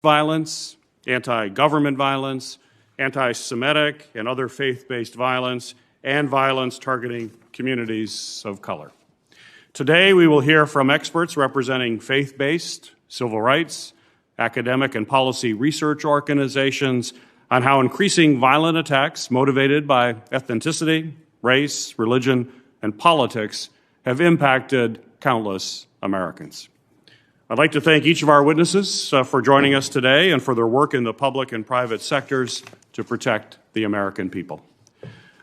violence, anti-government violence, anti-Semitic and other faith-based violence, and violence targeting communities of color. Today, we will hear from experts representing faith-based, civil rights, academic and policy research organizations on how increasing violent attacks motivated by ethnicity, race, religion, and politics have impacted countless Americans. I'd like to thank each of our witnesses for joining us today and for their work in the public and private sectors to protect the American people.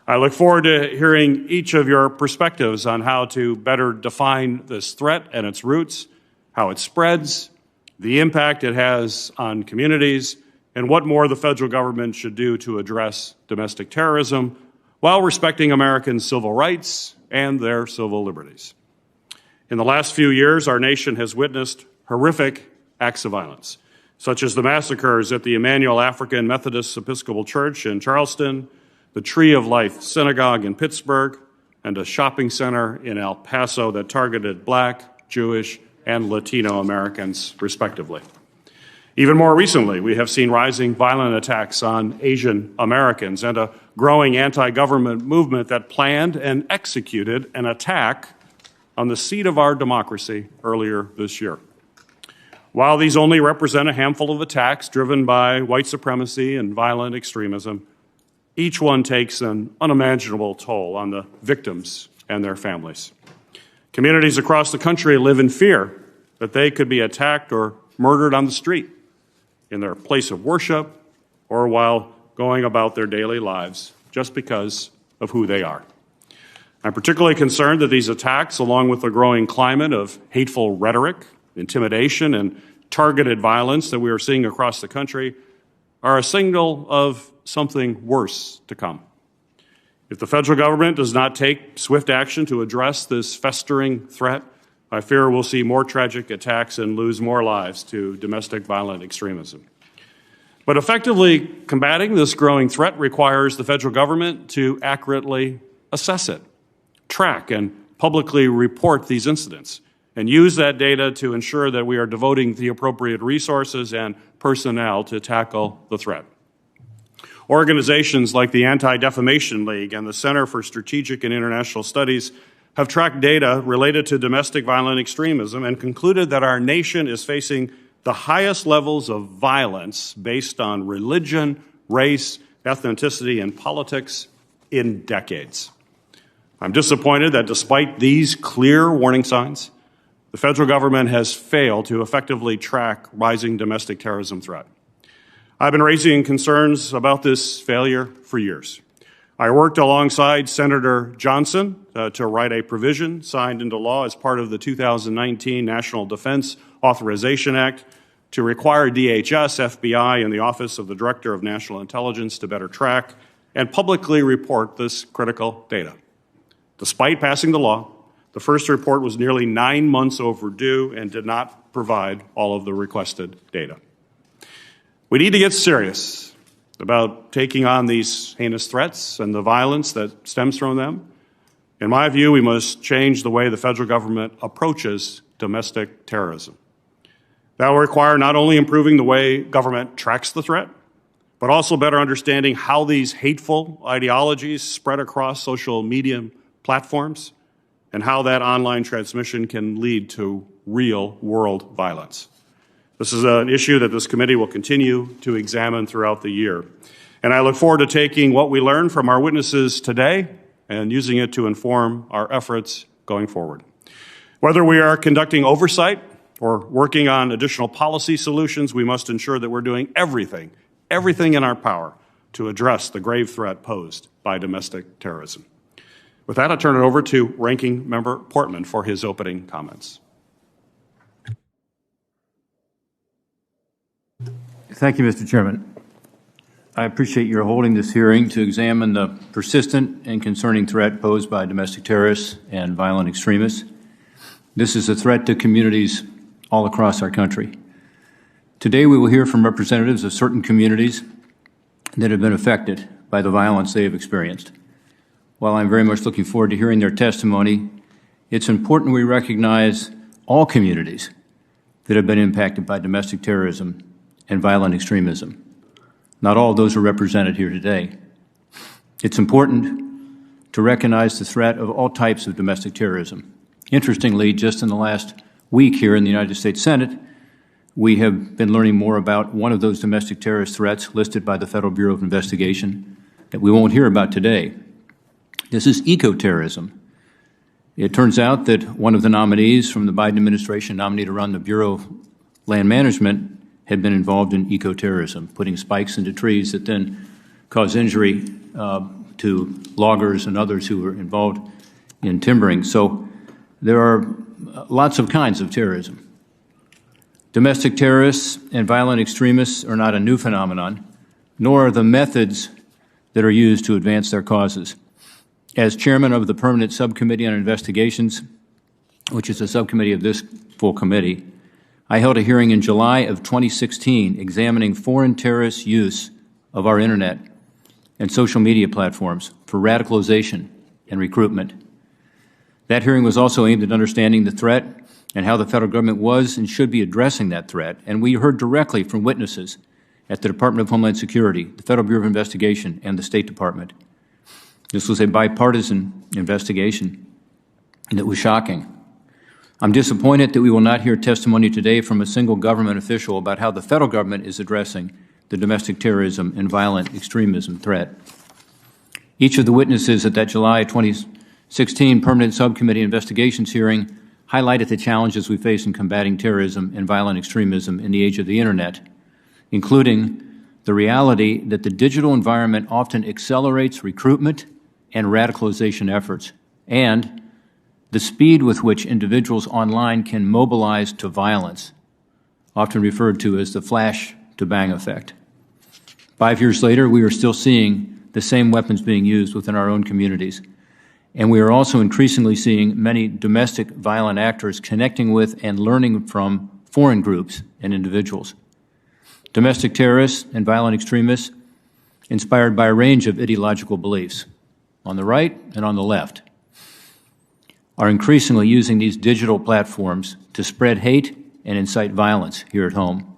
I look forward to hearing each of your perspectives on how to better define this threat and its roots, how it spreads, the impact it has on communities, and what more the federal government should do to address domestic terrorism while respecting Americans' civil rights and their civil liberties. In the last few years, our nation has witnessed horrific acts of violence, such as the massacres at the Emmanuel African Methodist Episcopal Church in Charleston, the Tree of Life Synagogue in Pittsburgh, and a shopping center in El Paso that targeted Black, Jewish, and Latino Americans, respectively. Even more recently, we have seen rising violent attacks on Asian Americans and a growing anti-government movement that planned and executed an attack on the seat of our democracy earlier this year. While these only represent a handful of attacks driven by white supremacy and violent extremism, each one takes an unimaginable toll on the victims and their families. Communities across the country live in fear that they could be attacked or murdered on the street, in their place of worship, or while going about their daily lives just because of who they are. I'm particularly concerned that these attacks, along with the growing climate of hateful rhetoric, intimidation, and targeted violence that we are seeing across the country, are a signal of something worse to come. If the federal government does not take swift action to address this festering threat, I fear we'll see more tragic attacks and lose more lives to domestic violent extremism. But effectively combating this growing threat requires the federal government to accurately assess it, track and publicly report these incidents, and use that data to ensure that we are devoting the appropriate resources and personnel to tackle the threat. Organizations like the Anti-Defamation League and the Center for Strategic and International Studies have tracked data related to domestic violent extremism and concluded that our nation is facing the highest levels of violence based on religion, race, ethnicity, and politics in decades. I'm disappointed that despite these clear warning signs, the federal government has failed to effectively track rising domestic terrorism threat. I've been raising concerns about this failure for years. I worked alongside Senator Johnson to write a provision signed into law as part of the 2019 National Defense Authorization Act to require DHS, FBI, and the Office of the Director of National Intelligence to better track and publicly report this critical data. Despite passing the law, the first report was nearly 9 months overdue and did not provide all of the requested data. We need to get serious about taking on these heinous threats and the violence that stems from them. In my view, we must change the way the federal government approaches domestic terrorism. That will require not only improving the way government tracks the threat, but also better understanding how these hateful ideologies spread across social media platforms and how that online transmission can lead to real-world violence. This is an issue that this committee will continue to examine throughout the year. And I look forward to taking what we learned from our witnesses today and using it to inform our efforts going forward. Whether we are conducting oversight or working on additional policy solutions, we must ensure that we're doing everything in our power to address the grave threat posed by domestic terrorism. With that, I'll turn it over to Ranking Member Portman for his opening comments. Thank you, Mr. Chairman. I appreciate your holding this hearing to examine the persistent and concerning threat posed by domestic terrorists and violent extremists. This is a threat to communities all across our country. Today, we will hear from representatives of certain communities that have been affected by the violence they have experienced. While I'm very much looking forward to hearing their testimony, it's important we recognize all communities that have been impacted by domestic terrorism and violent extremism. Not all of those are represented here today. It's important to recognize the threat of all types of domestic terrorism. Interestingly, just in the last week here in the United States Senate, we have been learning more about one of those domestic terrorist threats listed by the Federal Bureau of Investigation that we won't hear about today. This is eco-terrorism. It turns out that one of the nominees from the Biden administration, nominated to run the Bureau of Land Management, had been involved in eco-terrorism, putting spikes into trees that then cause injury to loggers and others who were involved in timbering. So there are lots of kinds of terrorism. Domestic terrorists and violent extremists are not a new phenomenon, nor are the methods that are used to advance their causes. As chairman of the Permanent Subcommittee on Investigations, which is a subcommittee of this full committee, I held a hearing in July of 2016 examining foreign terrorists' use of our Internet and social media platforms for radicalization and recruitment. That hearing was also aimed at understanding the threat and how the federal government was and should be addressing that threat, and we heard directly from witnesses at the Department of Homeland Security, the Federal Bureau of Investigation, and the State Department. This was a bipartisan investigation that was shocking. I'm disappointed that we will not hear testimony today from a single government official about how the federal government is addressing the domestic terrorism and violent extremism threat. Each of the witnesses at that July 2016 Permanent Subcommittee Investigations hearing highlighted the challenges we face in combating terrorism and violent extremism in the age of the Internet, including the reality that the digital environment often accelerates recruitment and radicalization efforts, and the speed with which individuals online can mobilize to violence, often referred to as the flash-to-bang effect. 5 years later, we are still seeing the same weapons being used within our own communities, and we are also increasingly seeing many domestic violent actors connecting with and learning from foreign groups and individuals. Domestic terrorists and violent extremists, inspired by a range of ideological beliefs, on the right and on the left, are increasingly using these digital platforms to spread hate and incite violence here at home.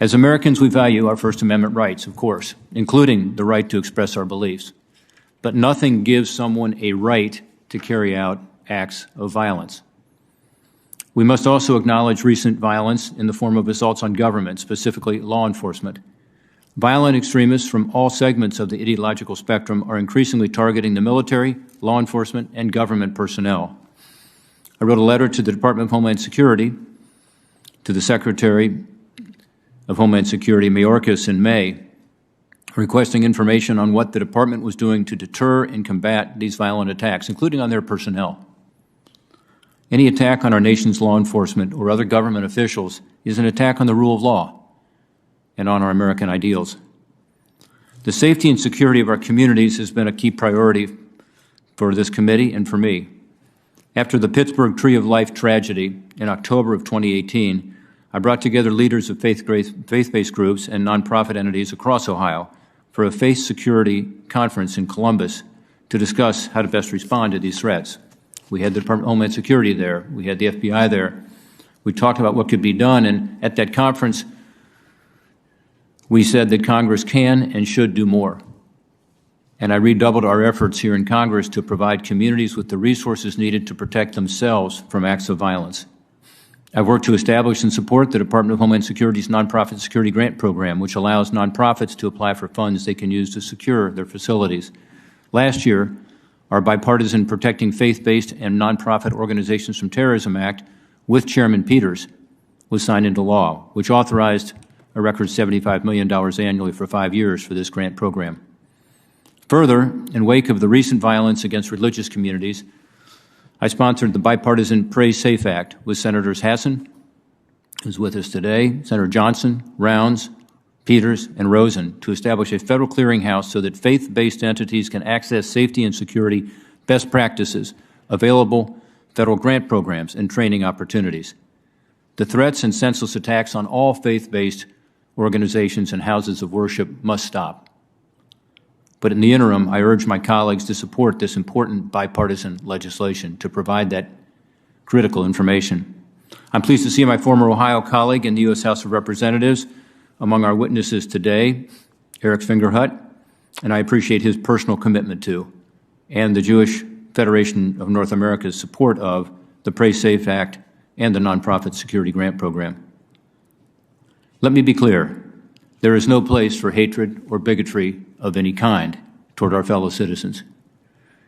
As Americans, we value our First Amendment rights, of course, including the right to express our beliefs. But nothing gives someone a right to carry out acts of violence. We must also acknowledge recent violence in the form of assaults on government, specifically law enforcement. Violent extremists from all segments of the ideological spectrum are increasingly targeting the military, law enforcement, and government personnel. I wrote a letter to the Department of Homeland Security, to the Secretary of Homeland Security, Mayorkas, in May, requesting information on what the department was doing to deter and combat these violent attacks, including on their personnel. Any attack on our nation's law enforcement or other government officials is an attack on the rule of law and on our American ideals. The safety and security of our communities has been a key priority for this committee and for me. After the Pittsburgh Tree of Life tragedy in October of 2018, I brought together leaders of faith-based groups and nonprofit entities across Ohio for a faith security conference in Columbus to discuss how to best respond to these threats. We had the Department of Homeland Security there. We had the FBI there. We talked about what could be done, and at that conference, we said that Congress can and should do more. And I redoubled our efforts here in Congress to provide communities with the resources needed to protect themselves from acts of violence. I've worked to establish and support the Department of Homeland Security's Nonprofit Security Grant Program, which allows nonprofits to apply for funds they can use to secure their facilities. Last year, our bipartisan Protecting Faith-Based and Nonprofit Organizations from Terrorism Act, with Chairman Peters, was signed into law, which authorized a record $75 million annually for 5 years for this grant program. Further, in wake of the recent violence against religious communities, I sponsored the bipartisan Pray Safe Act with Senators Hassan, who's with us today, Senator Johnson, Rounds, Peters, and Rosen to establish a federal clearinghouse so that faith-based entities can access safety and security best practices, available federal grant programs, and training opportunities. The threats and senseless attacks on all faith-based organizations and houses of worship must stop. But in the interim, I urge my colleagues to support this important bipartisan legislation to provide that critical information. I'm pleased to see my former Ohio colleague in the U.S. House of Representatives, Among our witnesses today, Eric Fingerhut, and I appreciate his personal commitment to, and the Jewish Federation of North America's support of the Pray Safe Act and the Nonprofit Security Grant Program. Let me be clear, there is no place for hatred or bigotry of any kind toward our fellow citizens.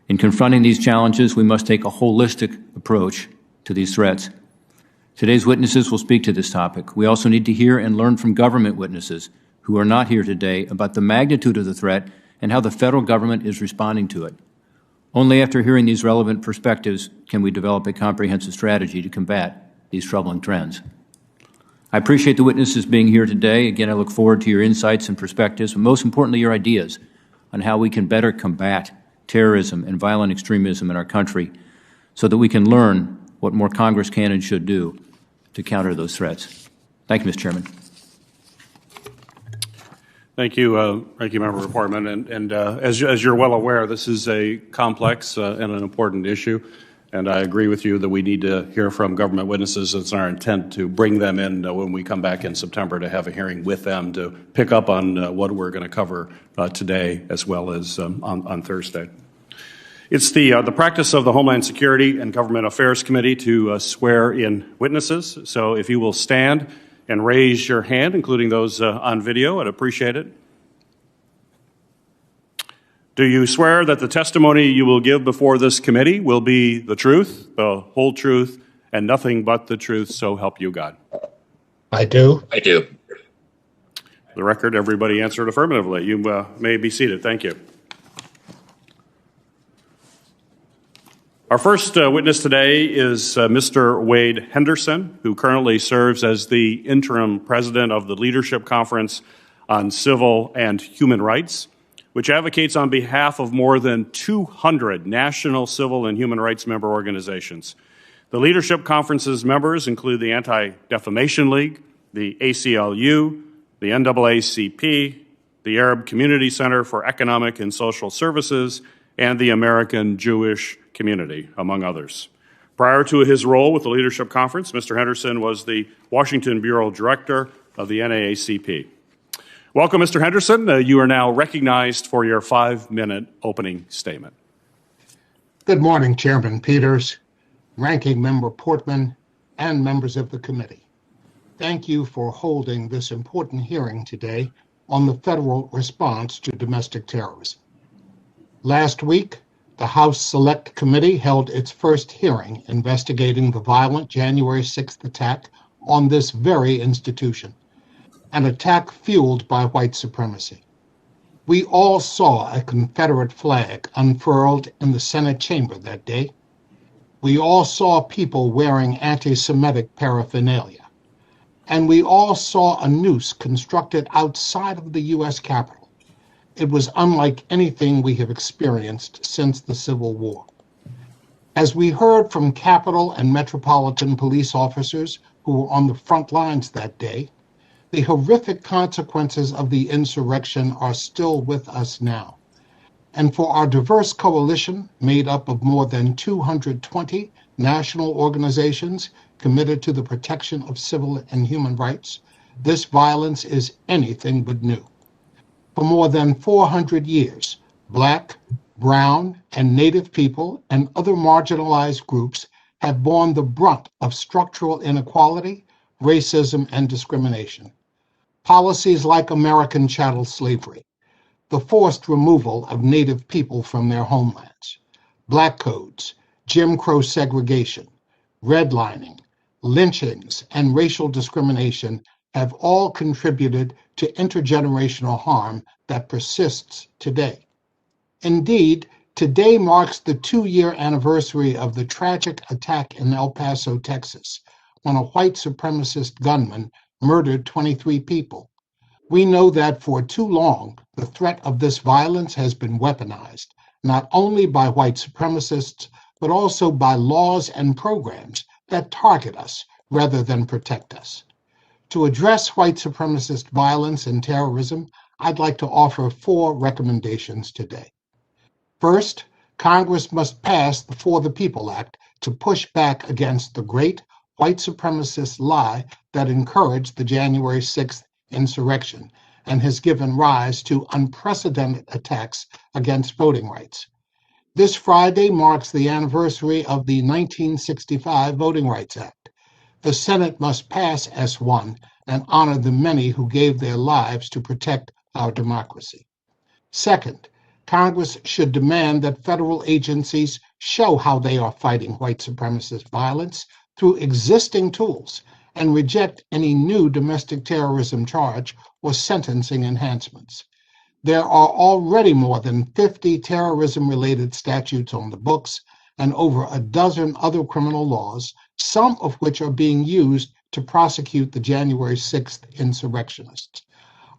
In confronting these challenges, we must take a holistic approach to these threats. Today's witnesses will speak to this topic. We also need to hear and learn from government witnesses who are not here today about the magnitude of the threat and how the federal government is responding to it. Only after hearing these relevant perspectives can we develop a comprehensive strategy to combat these troubling trends. I appreciate the witnesses being here today. Again, I look forward to your insights and perspectives, but most importantly, your ideas on how we can better combat terrorism and violent extremism in our country so that we can learn what more Congress can and should do to counter those threats. Thank you, Mr. Chairman. Thank you, Ranking Member Portman. And as you're well aware, this is a complex and an important issue. And I agree with you that we need to hear from government witnesses. It's our intent to bring them in when we come back in September to have a hearing with them to pick up on what we're going to cover today as well as on Thursday. It's the practice of the Homeland Security and Government Affairs Committee to swear in witnesses. So if you will stand and raise your hand, including those on video, I'd appreciate it. Do you swear that the testimony you will give before this committee will be the truth, the whole truth, and nothing but the truth, so help you God? I do. I do. For the record, everybody answered affirmatively. You may be seated. Thank you. Our first witness today is Mr. Wade Henderson, who currently serves as the interim president of the Leadership Conference on Civil and Human Rights, which advocates on behalf of more than 200 national civil and human rights member organizations. The Leadership Conference's members include the Anti-Defamation League, the ACLU, the NAACP, the Arab Community Center for Economic and Social Services, and the American Jewish Community, among others. Prior to his role with the Leadership Conference, Mr. Henderson was the Washington Bureau Director of the NAACP. Welcome, Mr. Henderson. You are now recognized for your 5-minute opening statement. Good morning, Chairman Peters, Ranking Member Portman, and members of the committee. Thank you for holding this important hearing today on the federal response to domestic terrorism. Last week, the House Select Committee held its first hearing investigating the violent January 6th attack on this very institution, an attack fueled by white supremacy. We all saw a Confederate flag unfurled in the Senate chamber that day. We all saw people wearing anti-Semitic paraphernalia. And we all saw a noose constructed outside of the U.S. Capitol. It was unlike anything we have experienced since the Civil War. As we heard from Capitol and Metropolitan police officers who were on the front lines that day, the horrific consequences of the insurrection are still with us now. And for our diverse coalition, made up of more than 220 national organizations committed to the protection of civil and human rights, this violence is anything but new. For more than 400 years, Black, Brown, and Native people and other marginalized groups have borne the brunt of structural inequality, racism, and discrimination. Policies like American chattel slavery, the forced removal of Native people from their homelands, Black codes, Jim Crow segregation, redlining, lynchings, and racial discrimination have all contributed to intergenerational harm that persists today. Indeed, today marks the 2-year anniversary of the tragic attack in El Paso, Texas, when a white supremacist gunman murdered 23 people. We know that for too long, the threat of this violence has been weaponized, not only by white supremacists, but also by laws and programs that target us rather than protect us. To address white supremacist violence and terrorism, I'd like to offer 4 recommendations today. First, Congress must pass the For the People Act to push back against the great white supremacist lie that encouraged the January 6th insurrection and has given rise to unprecedented attacks against voting rights. This Friday marks the anniversary of the 1965 Voting Rights Act. The Senate must pass S1 and honor the many who gave their lives to protect our democracy. Second, Congress should demand that federal agencies show how they are fighting white supremacist violence through existing tools and reject any new domestic terrorism charge or sentencing enhancements. There are already more than 50 terrorism-related statutes on the books and over a dozen other criminal laws, some of which are being used to prosecute the January 6th insurrectionists.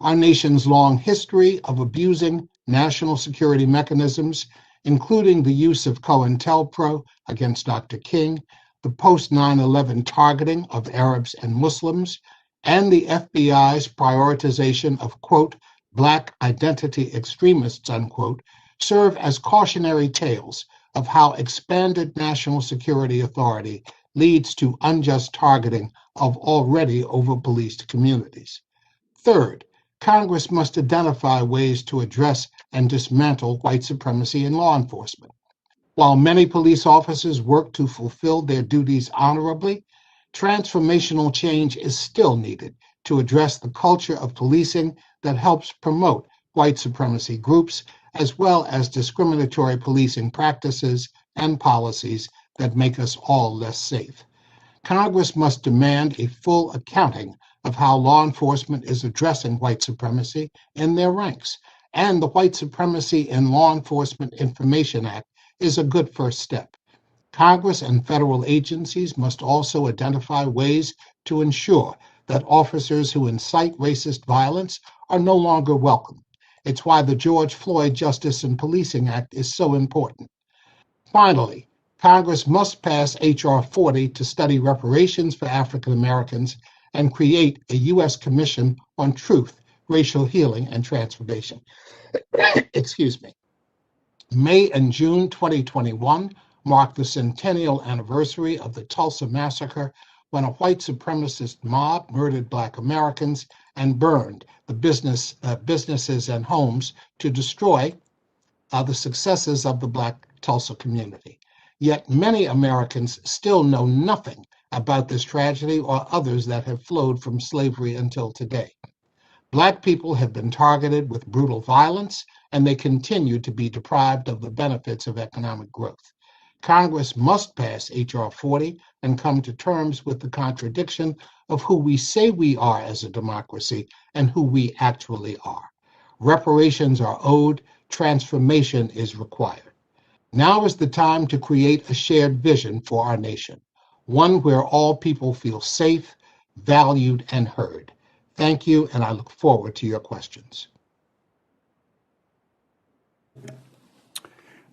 Our nation's long history of abusing national security mechanisms, including the use of COINTELPRO against Dr. King, the post-9/11 targeting of Arabs and Muslims, and the FBI's prioritization of, quote, Black identity extremists, unquote, serve as cautionary tales of how expanded national security authority leads to unjust targeting of already over-policed communities. Third, Congress must identify ways to address and dismantle white supremacy in law enforcement. While many police officers work to fulfill their duties honorably, transformational change is still needed to address the culture of policing that helps promote white supremacy groups, as well as discriminatory policing practices and policies that make us all less safe. Congress must demand a full accounting of how law enforcement is addressing white supremacy in their ranks, and the White Supremacy in Law Enforcement Information Act is a good first step. Congress and federal agencies must also identify ways to ensure that officers who incite racist violence are no longer welcome. It's why the George Floyd Justice and Policing Act is so important. Finally, Congress must pass H.R. 40 to study reparations for African Americans and create a U.S. Commission on Truth, Racial Healing, and Transformation. Excuse me. May and June 2021 marked the centennial anniversary of the Tulsa Massacre, when a white supremacist mob murdered Black Americans and burned the businesses and homes to destroy the successes of the Black Tulsa community. Yet many Americans still know nothing about this tragedy or others that have flowed from slavery until today. Black people have been targeted with brutal violence, and they continue to be deprived of the benefits of economic growth. Congress must pass H.R. 40 and come to terms with the contradiction of who we say we are as a democracy and who we actually are. Reparations are owed, transformation is required. Now is the time to create a shared vision for our nation, one where all people feel safe, valued, and heard. Thank you, and I look forward to your questions.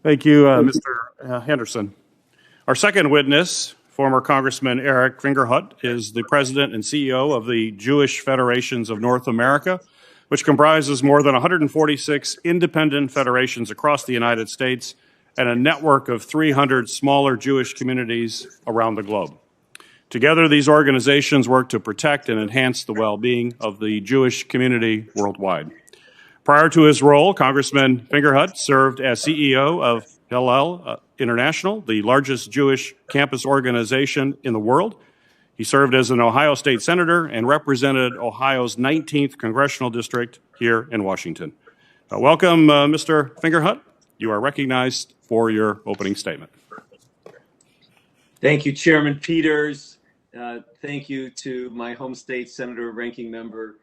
Thank you, Mr. Henderson. Our second witness, former Congressman Eric Fingerhut, is the president and CEO of the Jewish Federations of North America, which comprises more than 146 independent federations across the United States and a network of 300 smaller Jewish communities around the globe. Together, these organizations work to protect and enhance the well-being of the Jewish community worldwide. Prior to his role, Congressman Fingerhut served as CEO of Hillel International, the largest Jewish campus organization in the world. He served as an Ohio State Senator and represented Ohio's 19th Congressional District here in Washington. Welcome, Mr. Fingerhut. You are recognized for your opening statement. Thank you, Chairman Peters. Thank you to my home state Senator, Ranking Member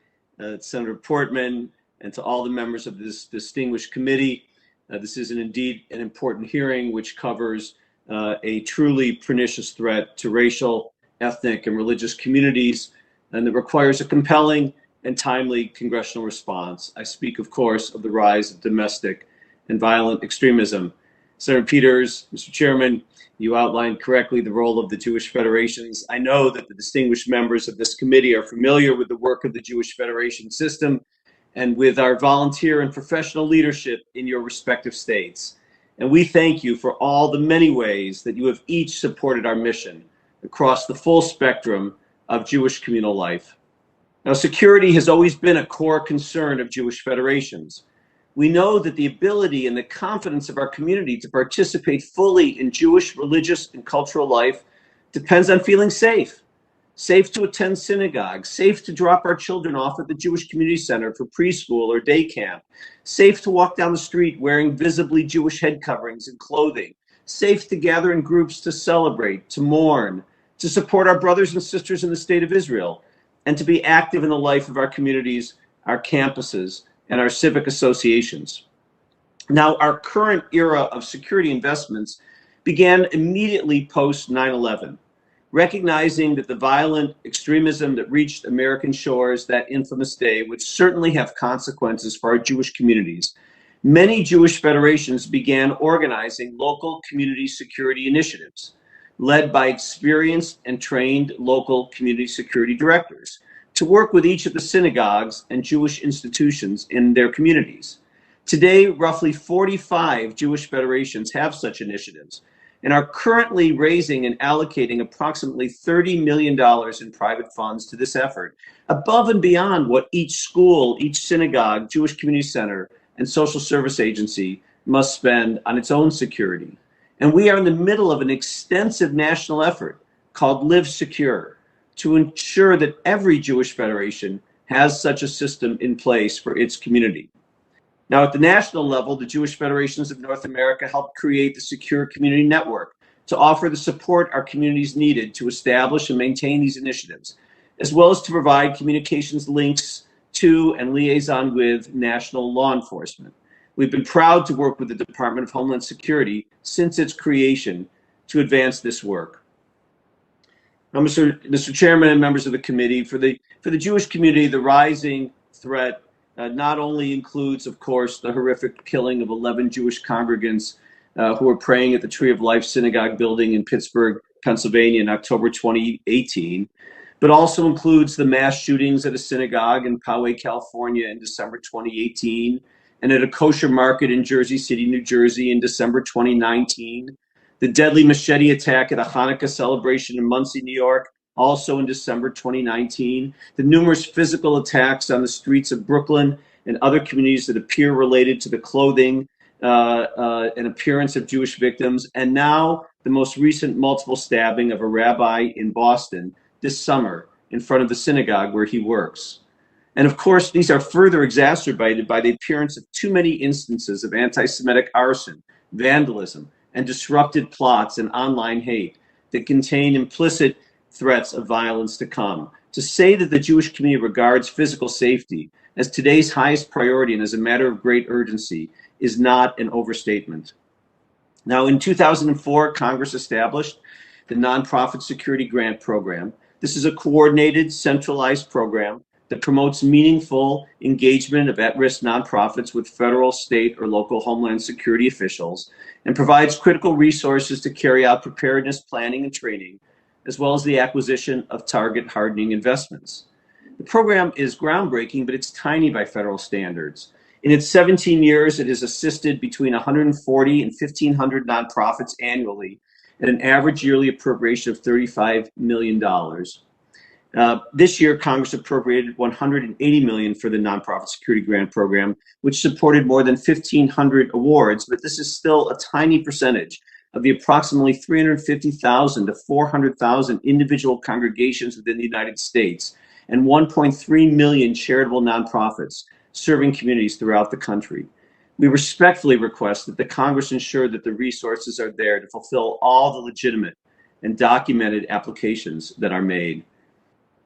Senator Portman, and to all the members of this distinguished committee. This is indeed an important hearing which covers a truly pernicious threat to racial, ethnic, and religious communities, and that requires a compelling and timely congressional response. I speak, of course, of the rise of domestic and violent extremism. Senator Peters, Mr. Chairman, you outlined correctly the role of the Jewish Federations. I know that the distinguished members of this committee are familiar with the work of the Jewish Federation system and with our volunteer and professional leadership in your respective states. And we thank you for all the many ways that you have each supported our mission across the full spectrum of Jewish communal life. Now, security has always been a core concern of Jewish federations. We know that the ability and the confidence of our community to participate fully in Jewish religious and cultural life depends on feeling safe. Safe to attend synagogue, safe to drop our children off at the Jewish Community Center for preschool or day camp, safe to walk down the street wearing visibly Jewish head coverings and clothing, safe to gather in groups to celebrate, to mourn, to support our brothers and sisters in the state of Israel, and to be active in the life of our communities, our campuses, and our civic associations. Now, our current era of security investments began immediately post 9/11. Recognizing that the violent extremism that reached American shores that infamous day would certainly have consequences for our Jewish communities, many Jewish federations began organizing local community security initiatives, led by experienced and trained local community security directors, to work with each of the synagogues and Jewish institutions in their communities. Today, roughly 45 Jewish federations have such initiatives, and are currently raising and allocating approximately $30 million in private funds to this effort, above and beyond what each school, each synagogue, Jewish community center, and social service agency must spend on its own security. And we are in the middle of an extensive national effort called Live Secure to ensure that every Jewish federation has such a system in place for its community. Now, at the national level, the Jewish Federations of North America helped create the Secure Community Network to offer the support our communities needed to establish and maintain these initiatives, as well as to provide communications links to and liaison with national law enforcement. We've been proud to work with the Department of Homeland Security since its creation to advance this work. Now, Mr. Chairman and members of the committee, for the Jewish community, the rising threat not only includes, of course, the horrific killing of 11 Jewish congregants who were praying at the Tree of Life Synagogue building in Pittsburgh, Pennsylvania in October 2018, but also includes the mass shootings at a synagogue in Poway, California in December 2018, and at a kosher market in Jersey City, New Jersey in December 2019, the deadly machete attack at a Hanukkah celebration in Muncie, New York, also in December 2019, the numerous physical attacks on the streets of Brooklyn and other communities that appear related to the clothing and appearance of Jewish victims, and now the most recent multiple stabbing of a rabbi in Boston this summer in front of the synagogue where he works. And of course, these are further exacerbated by the appearance of too many instances of anti-Semitic arson, vandalism, and disrupted plots and online hate that contain implicit threats of violence to come. To say that the Jewish community regards physical safety as today's highest priority and as a matter of great urgency is not an overstatement. Now, in 2004, Congress established the Nonprofit Security Grant Program. This is a coordinated, centralized program that promotes meaningful engagement of at-risk nonprofits with federal, state, or local homeland security officials, and provides critical resources to carry out preparedness planning and training, as well as the acquisition of target hardening investments. The program is groundbreaking, but it's tiny by federal standards. In its 17 years, it has assisted between 140 and 1,500 nonprofits annually at an average yearly appropriation of $35 million. This year, Congress appropriated $180 million for the Nonprofit Security Grant Program, which supported more than 1,500 awards, but this is still a tiny percentage of the approximately 350,000 to 400,000 individual congregations within the United States and 1.3 million charitable nonprofits serving communities throughout the country. We respectfully request that the Congress ensure that the resources are there to fulfill all the legitimate and documented applications that are made.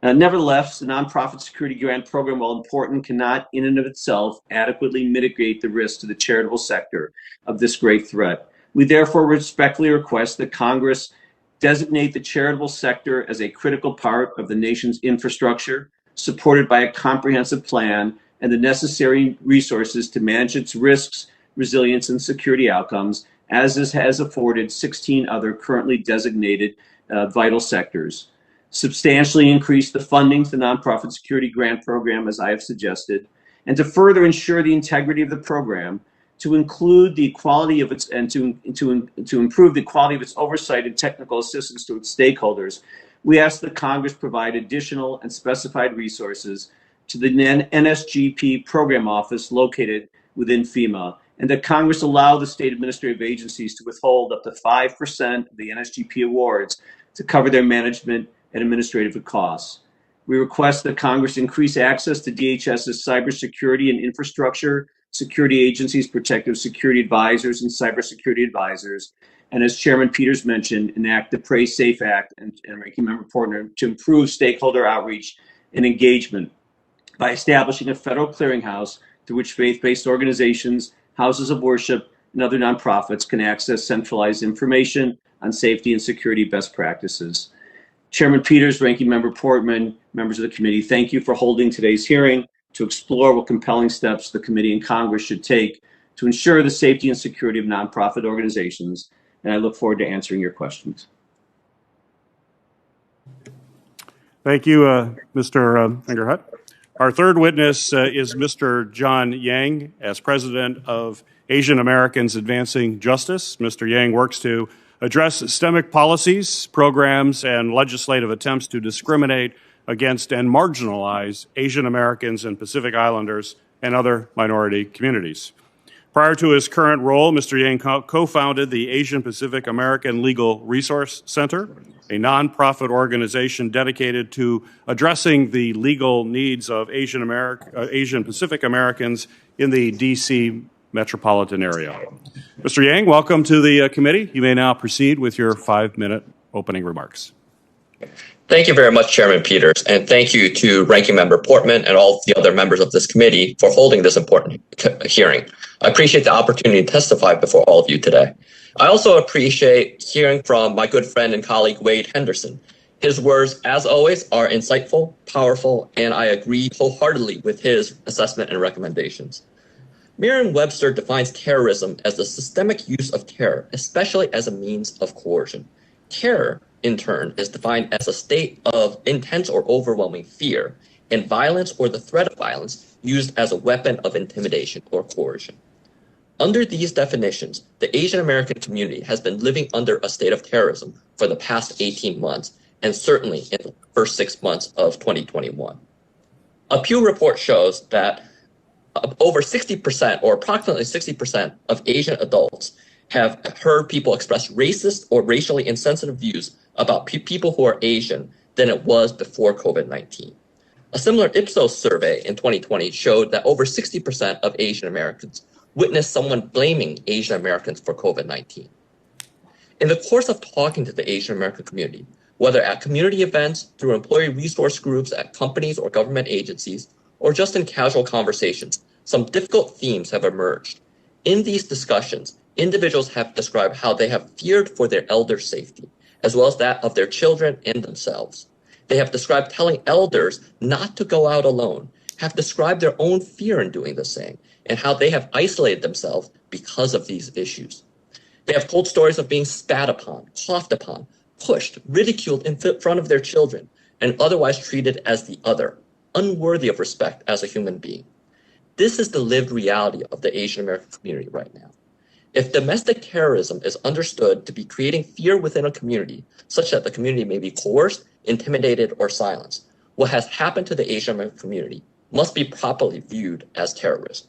Nevertheless, the Nonprofit Security Grant Program, while important, cannot in and of itself adequately mitigate the risk to the charitable sector of this great threat. We therefore respectfully request that Congress designate the charitable sector as a critical part of the nation's infrastructure, supported by a comprehensive plan and the necessary resources to manage its risks, resilience, and security outcomes, as this has afforded 16 other currently designated vital sectors. Substantially increase the funding to the Nonprofit Security Grant Program, as I have suggested, and to further ensure the integrity of the program, to include the quality of its and to improve the quality of its oversight and technical assistance to its stakeholders. we ask that Congress provide additional and specified resources to the NSGP program office located within FEMA, and that Congress allow the state administrative agencies to withhold up to 5% of the NSGP awards to cover their management and administrative costs. We request that Congress increase access to DHS's cybersecurity and infrastructure security agencies, protective security advisors, and cybersecurity advisors. And as Chairman Peters mentioned, enact the Pray Safe Act and Ranking Member Portman to improve stakeholder outreach and engagement by establishing a federal clearinghouse through which faith-based organizations, houses of worship, and other nonprofits can access centralized information on safety and security best practices. Chairman Peters, Ranking Member Portman, members of the committee, thank you for holding today's hearing to explore what compelling steps the committee and Congress should take to ensure the safety and security of nonprofit organizations, and I look forward to answering your questions. Thank you, Mr. Fingerhut. Our third witness is Mr. John Yang, as president of Asian Americans Advancing Justice. Mr. Yang works to address systemic policies, programs, and legislative attempts to discriminate against and marginalize Asian Americans and Pacific Islanders and other minority communities. Prior to his current role, Mr. Yang co-founded the Asian Pacific American Legal Resource Center, a nonprofit organization dedicated to addressing the legal needs of Asian Pacific Americans in the D.C. metropolitan area. Mr. Yang, welcome to the committee. You may now proceed with your 5-minute opening remarks. Thank you very much, Chairman Peters, and thank you to Ranking Member Portman and all the other members of this committee for holding this important hearing. I appreciate the opportunity to testify before all of you today. I also appreciate hearing from my good friend and colleague, Wade Henderson. His words, as always, are insightful, powerful, and I agree wholeheartedly with his assessment and recommendations. Merriam-Webster defines terrorism as the systemic use of terror, especially as a means of coercion. Terror, in turn, is defined as a state of intense or overwhelming fear, and violence or the threat of violence used as a weapon of intimidation or coercion. Under these definitions, the Asian American community has been living under a state of terrorism for the past 18 months, and certainly in the first 6 months of 2021. A Pew report shows that over 60%, or approximately 60% of Asian adults have heard people express racist or racially insensitive views about people who are Asian than it was before COVID-19. A similar Ipsos survey in 2020 showed that over 60% of Asian Americans witnessed someone blaming Asian Americans for COVID-19. In the course of talking to the Asian American community, whether at community events, through employee resource groups at companies or government agencies, or just in casual conversations, some difficult themes have emerged. In these discussions, individuals have described how they have feared for their elders' safety, as well as that of their children and themselves. They have described telling elders not to go out alone, have described their own fear in doing the same, and how they have isolated themselves because of these issues. They have told stories of being spat upon, coughed upon, pushed, ridiculed in front of their children, and otherwise treated as the other, unworthy of respect as a human being. This is the lived reality of the Asian American community right now. If domestic terrorism is understood to be creating fear within a community, such that the community may be coerced, intimidated, or silenced, what has happened to the Asian American community must be properly viewed as terrorism.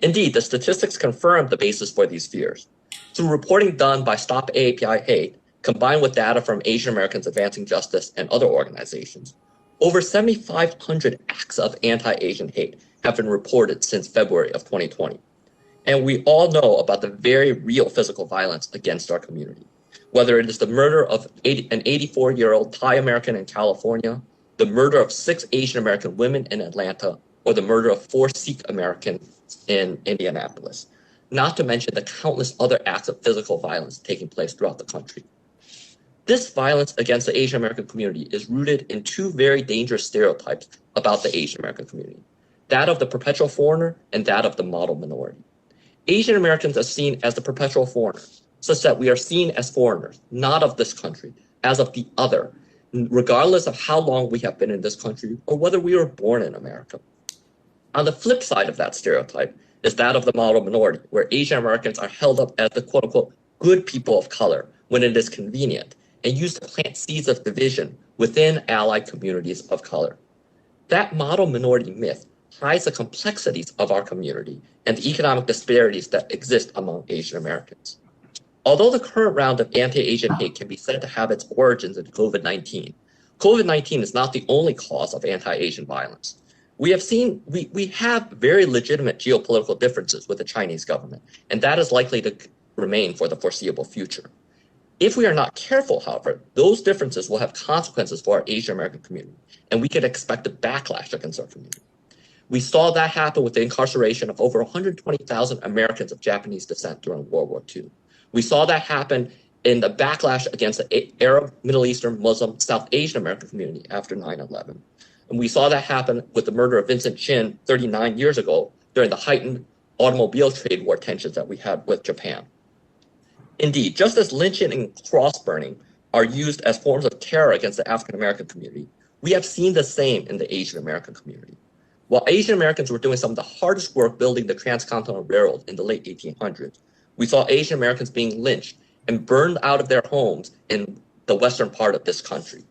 Indeed, the statistics confirm the basis for these fears. Through reporting done by Stop AAPI Hate, combined with data from Asian Americans Advancing Justice and other organizations, over 7,500 acts of anti-Asian hate have been reported since February of 2020. And we all know about the very real physical violence against our community, whether it is the murder of an 84-year-old Thai American in California, the murder of 6 Asian American women in Atlanta, or the murder of 4 Sikh Americans in Indianapolis, not to mention the countless other acts of physical violence taking place throughout the country. This violence against the Asian American community is rooted in 2 very dangerous stereotypes about the Asian American community, that of the perpetual foreigner and that of the model minority. Asian Americans are seen as the perpetual foreigner, such that we are seen as foreigners, not of this country, as of the other, regardless of how long we have been in this country or whether we were born in America. On the flip side of that stereotype is that of the model minority, where Asian Americans are held up as the quote-unquote good people of color when it is convenient, and used to plant seeds of division within allied communities of color. That model minority myth hides the complexities of our community and the economic disparities that exist among Asian Americans. Although the current round of anti-Asian hate can be said to have its origins in COVID-19, COVID-19 is not the only cause of anti-Asian violence. We have very legitimate geopolitical differences with the Chinese government, and that is likely to remain for the foreseeable future. If we are not careful, however, those differences will have consequences for our Asian American community, and we can expect a backlash against our community. We saw that happen with the incarceration of over 120,000 Americans of Japanese descent during World War II. We saw that happen in the backlash against the Arab, Middle Eastern, Muslim, South Asian American community after 9/11. And we saw that happen with the murder of Vincent Chin 39 years ago during the heightened automobile trade war tensions that we had with Japan. Indeed, just as lynching and cross burning are used as forms of terror against the African American community, we have seen the same in the Asian American community. While Asian Americans were doing some of the hardest work building the transcontinental railroad in the late 1800s, we saw Asian Americans being lynched and burned out of their homes in the western part of this country.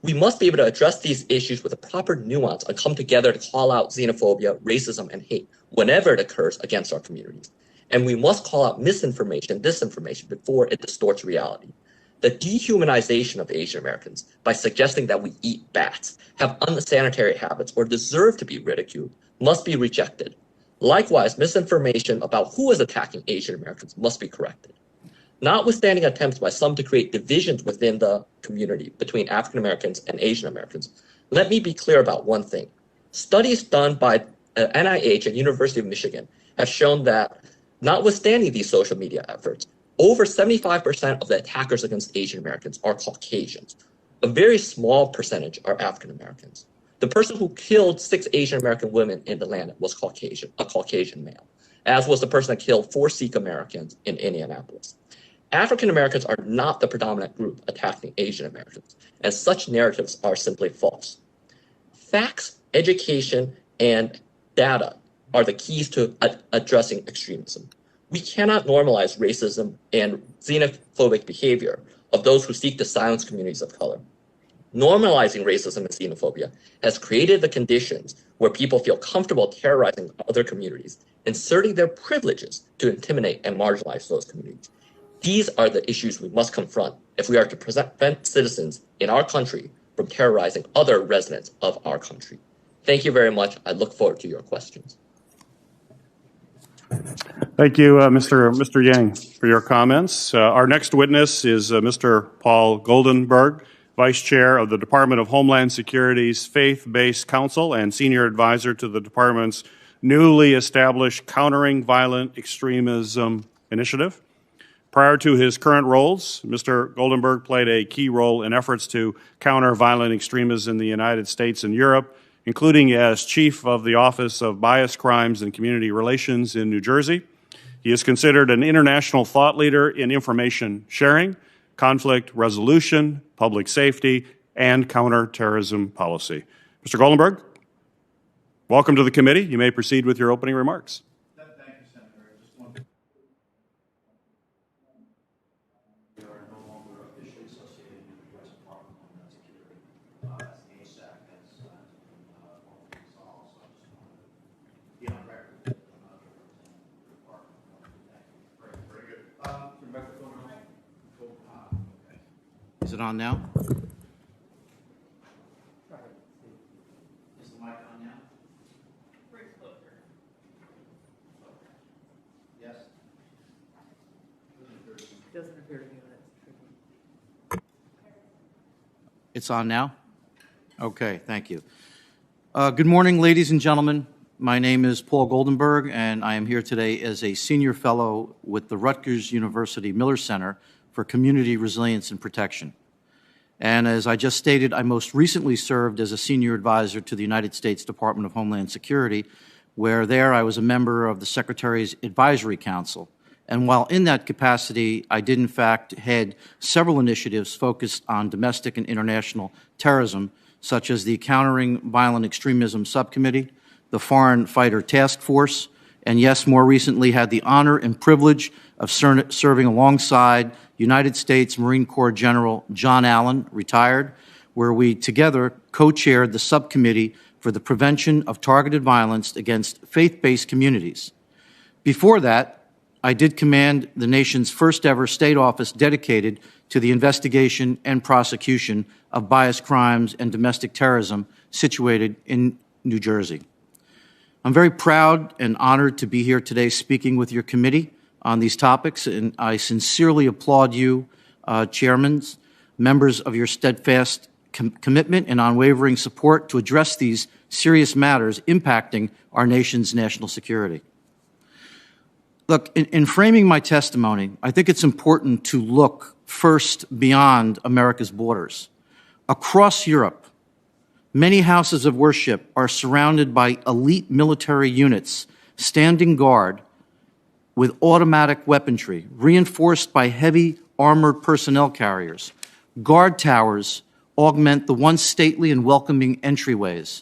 We must be able to address these issues with a proper nuance and come together to call out xenophobia, racism, and hate whenever it occurs against our communities. And we must call out misinformation, disinformation before it distorts reality. The dehumanization of Asian Americans by suggesting that we eat bats, have unsanitary habits, or deserve to be ridiculed must be rejected. Likewise, misinformation about who is attacking Asian Americans must be corrected. Notwithstanding attempts by some to create divisions within the community between African Americans and Asian Americans, let me be clear about one thing. Studies done by NIH and University of Michigan have shown that, notwithstanding these social media efforts, over 75% of the attackers against Asian Americans are Caucasians. A very small percentage are African Americans. The person who killed 6 Asian American women in Atlanta was Caucasian, a Caucasian male, as was the person that killed 4 Sikh Americans in Indianapolis. African Americans are not the predominant group attacking Asian Americans, and such narratives are simply false. Facts, education, and data are the keys to addressing extremism. We cannot normalize racism and xenophobic behavior of those who seek to silence communities of color. Normalizing racism and xenophobia has created the conditions where people feel comfortable terrorizing other communities, inserting their privileges to intimidate and marginalize those communities. These are the issues we must confront if we are to prevent citizens in our country from terrorizing other residents of our country. Thank you very much. I look forward to your questions. Thank you, Mr. Yang, for your comments. Our next witness is Mr. Paul Goldenberg, Vice Chair of the Department of Homeland Security's Faith-Based Council and Senior Advisor to the Department's newly established Countering Violent Extremism Initiative. Prior to his current roles, Mr. Goldenberg played a key role in efforts to counter violent extremism in the United States and Europe, including as Chief of the Office of Bias Crimes and Community Relations in New Jersey. He is considered an international thought leader in information sharing, conflict resolution, public safety, and counterterrorism policy. Mr. Goldenberg, welcome to the committee. You may proceed with your opening remarks. Thank you, Senator. I just want to... We are no longer officially associated with the U.S. Department of Homeland Security as the ASAC has formally resolved. So I just want to be on record that I'm not representing the Department. Thank you. Very good. Your microphone on? Okay. Is it on now? Is the mic on now? Yes? Doesn't appear to be on it. It's on now? Okay, thank you. Good morning, ladies and gentlemen. My name is Paul Goldenberg, and I am here today as a senior fellow with the Rutgers University Miller Center for Community Resilience and Protection. And as I just stated, I most recently served as a senior advisor to the United States Department of Homeland Security, where there I was a member of the Secretary's Advisory Council. And while in that capacity, I did in fact head several initiatives focused on domestic and international terrorism, such as the Countering Violent Extremism Subcommittee, the Foreign Fighter Task Force, and yes, more recently had the honor and privilege of serving alongside United States Marine Corps General John Allen, retired, where we together co-chaired the subcommittee for the prevention of targeted violence against faith-based communities. Before that, I did command the nation's first ever state office dedicated to the investigation and prosecution of bias crimes and domestic terrorism, situated in New Jersey. I'm very proud and honored to be here today speaking with your committee on these topics, and I sincerely applaud you, chairmen, members of your steadfast commitment and unwavering support to address these serious matters impacting our nation's national security. Look, in framing my testimony, I think it's important to look first beyond America's borders. Across Europe, many houses of worship are surrounded by elite military units standing guard with automatic weaponry, reinforced by heavy armored personnel carriers. Guard towers augment the once stately and welcoming entryways.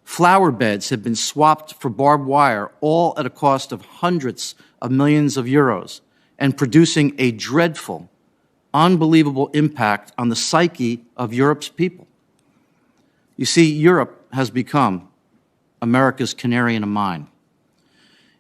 Flower beds have been swapped for barbed wire, all at a cost of hundreds of millions of euros, and producing a dreadful, unbelievable impact on the psyche of Europe's people. You see, Europe has become America's canary in a mine.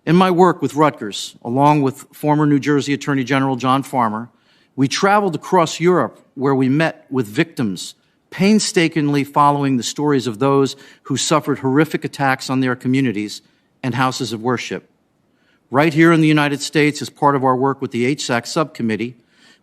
In my work with Rutgers, along with former New Jersey Attorney General John Farmer, we traveled across Europe where we met with victims, painstakingly following the stories of those who suffered horrific attacks on their communities and houses of worship. Right here in the United States, as part of our work with the HSAC subcommittee,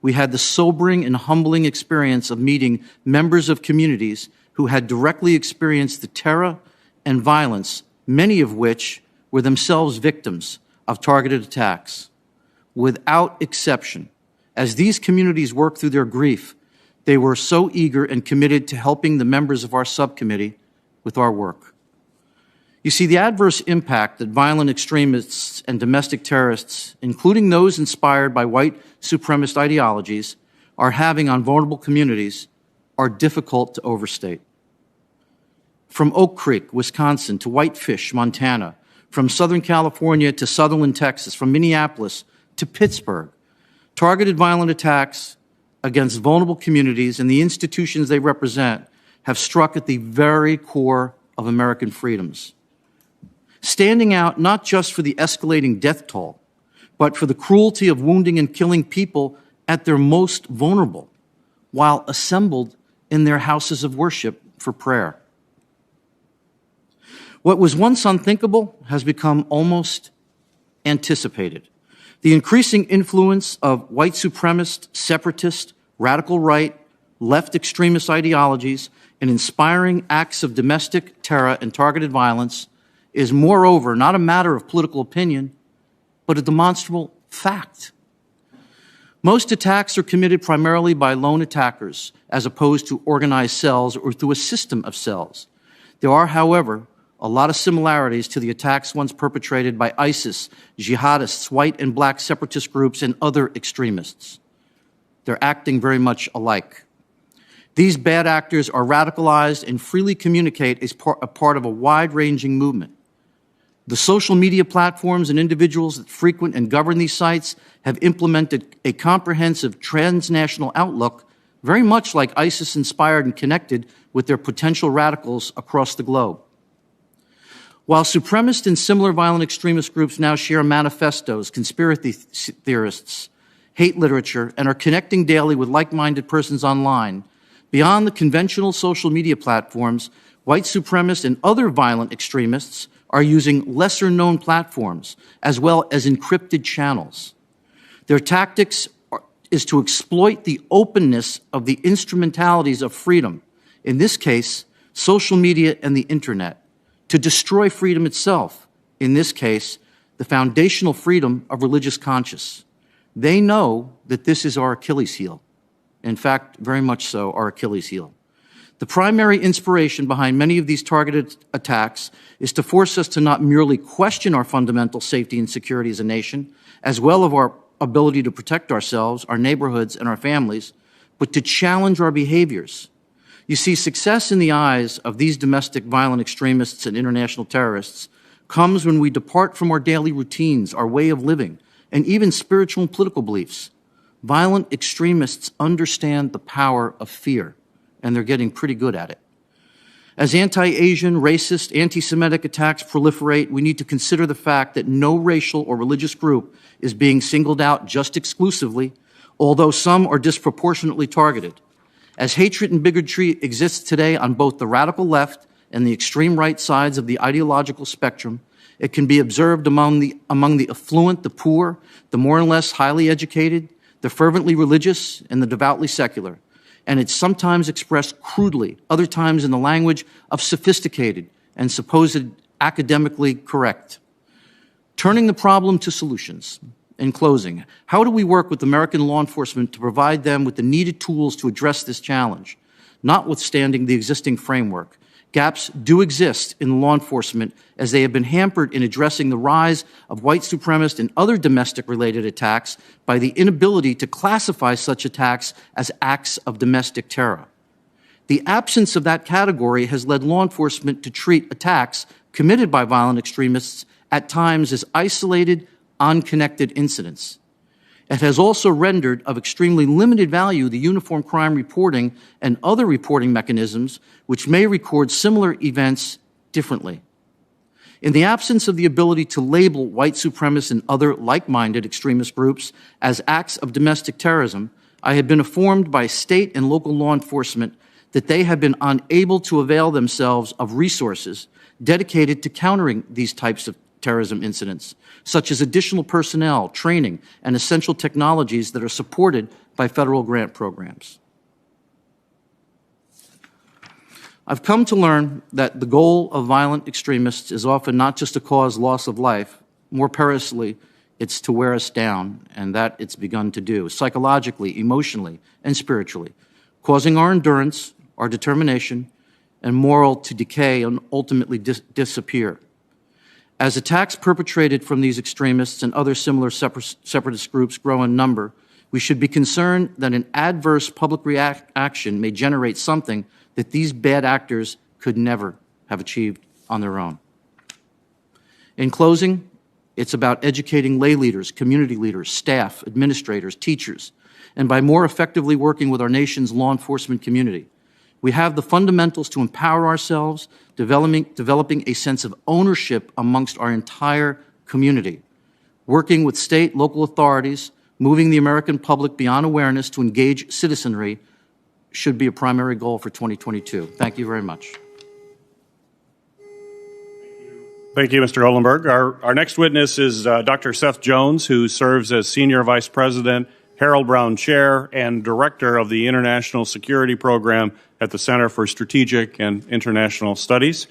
we had the sobering and humbling experience of meeting members of communities who had directly experienced the terror and violence, many of which were themselves victims of targeted attacks. Without exception, as these communities worked through their grief, they were so eager and committed to helping the members of our subcommittee with our work. You see, the adverse impact that violent extremists and domestic terrorists, including those inspired by white supremacist ideologies, are having on vulnerable communities are difficult to overstate. From Oak Creek, Wisconsin, to Whitefish, Montana, from Southern California to Sutherland, Texas, from Minneapolis to Pittsburgh, targeted violent attacks against vulnerable communities and the institutions they represent have struck at the very core of American freedoms. Standing out not just for the escalating death toll, but for the cruelty of wounding and killing people at their most vulnerable, while assembled in their houses of worship for prayer. What was once unthinkable has become almost anticipated. The increasing influence of white supremacist, separatist, radical right, left extremist ideologies and inspiring acts of domestic terror and targeted violence is moreover not a matter of political opinion, but a demonstrable fact. Most attacks are committed primarily by lone attackers as opposed to organized cells or through a system of cells. There are, however, a lot of similarities to the attacks once perpetrated by ISIS, jihadists, white and black separatist groups, and other extremists. They're acting very much alike. These bad actors are radicalized and freely communicate as a part of a wide-ranging movement. The social media platforms and individuals that frequent and govern these sites have implemented a comprehensive transnational outlook, very much like ISIS inspired and connected with their potential radicals across the globe. While supremacist and similar violent extremist groups now share manifestos, conspiracy theorists, hate literature, and are connecting daily with like-minded persons online, beyond the conventional social media platforms, white supremacists and other violent extremists are using lesser-known platforms as well as encrypted channels. Their tactics is to exploit the openness of the instrumentalities of freedom, in this case, social media and the internet, to destroy freedom itself, in this case, the foundational freedom of religious conscience. They know that this is our Achilles heel. In fact, very much so, our Achilles heel. The primary inspiration behind many of these targeted attacks is to force us to not merely question our fundamental safety and security as a nation, as well as our ability to protect ourselves, our neighborhoods, and our families, but to challenge our behaviors. You see, success in the eyes of these domestic violent extremists and international terrorists comes when we depart from our daily routines, our way of living, and even spiritual and political beliefs. Violent extremists understand the power of fear, and they're getting pretty good at it. As anti-Asian, racist, anti-Semitic attacks proliferate, we need to consider the fact that no racial or religious group is being singled out just exclusively, although some are disproportionately targeted. As hatred and bigotry exists today on both the radical left and the extreme right sides of the ideological spectrum, it can be observed among the affluent, the poor, the more or less highly educated, the fervently religious, and the devoutly secular. And it's sometimes expressed crudely, other times in the language of sophisticated and supposed academically correct. Turning the problem to solutions. In closing, how do we work with American law enforcement to provide them with the needed tools to address this challenge? Notwithstanding the existing framework, gaps do exist in law enforcement as they have been hampered in addressing the rise of white supremacist and other domestic-related attacks by the inability to classify such attacks as acts of domestic terror. The absence of that category has led law enforcement to treat attacks committed by violent extremists at times as isolated, unconnected incidents. It has also rendered of extremely limited value the uniform crime reporting and other reporting mechanisms which may record similar events differently. In the absence of the ability to label white supremacists and other like-minded extremist groups as acts of domestic terrorism, I have been informed by state and local law enforcement that they have been unable to avail themselves of resources dedicated to countering these types of terrorism incidents, such as additional personnel, training, and essential technologies that are supported by federal grant programs. I've come to learn that the goal of violent extremists is often not just to cause loss of life. More perilously, it's to wear us down, and that it's begun to do, psychologically, emotionally, and spiritually, causing our endurance, our determination, and moral to decay and ultimately disappear. As attacks perpetrated from these extremists and other similar separatist groups grow in number, we should be concerned that an adverse public reaction may generate something that these bad actors could never have achieved on their own. In closing, it's about educating lay leaders, community leaders, staff, administrators, teachers, and by more effectively working with our nation's law enforcement community. We have the fundamentals to empower ourselves, developing a sense of ownership amongst our entire community, working with state, local authorities, moving the American public beyond awareness to engage citizenry should be a primary goal for 2022. Thank you very much. Thank you, Mr. Goldenberg. Our next witness is Dr. Seth Jones, who serves as Senior Vice President, Harold Brown Chair, and Director of the International Security Program at the Center for Strategic and International Studies.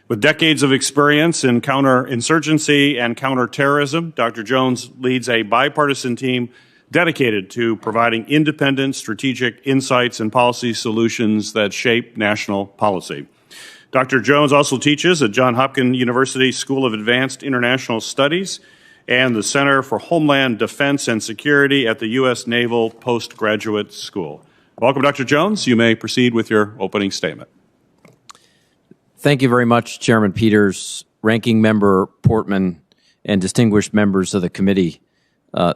With decades of experience in counterinsurgency and counterterrorism, Dr. Jones leads a bipartisan team dedicated to providing independent strategic insights and policy solutions that shape national policy. Dr. Jones also teaches at Johns Hopkins University School of Advanced International Studies and the Center for Homeland Defense and Security at the U.S. Naval Postgraduate School. Welcome, Dr. Jones. You may proceed with your opening statement. Thank you very much, Chairman Peters, Ranking Member Portman, and distinguished members of the committee.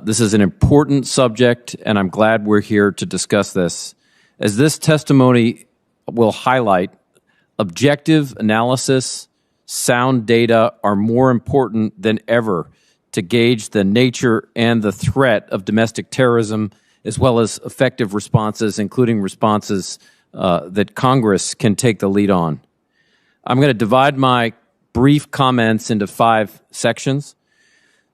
This is an important subject, and I'm glad we're here to discuss this. As this testimony will highlight, objective analysis, sound data are more important than ever to gauge the nature and the threat of domestic terrorism, as well as effective responses, including responses that Congress can take the lead on. I'm going to divide my brief comments into 5 sections.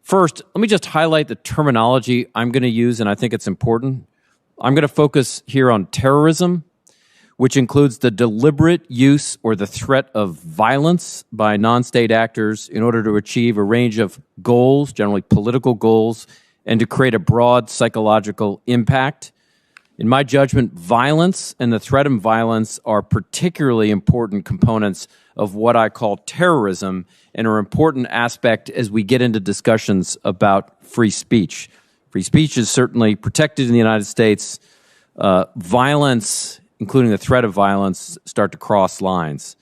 First, let me just highlight the terminology I'm going to use, and I think it's important. I'm going to focus here on terrorism, which includes the deliberate use or the threat of violence by non-state actors in order to achieve a range of goals, generally political goals, and to create a broad psychological impact. In my judgment, violence and the threat of violence are particularly important components of what I call terrorism and are an important aspect as we get into discussions about free speech. Free speech is certainly protected in the United States. Violence, including the threat of violence, start to cross lines.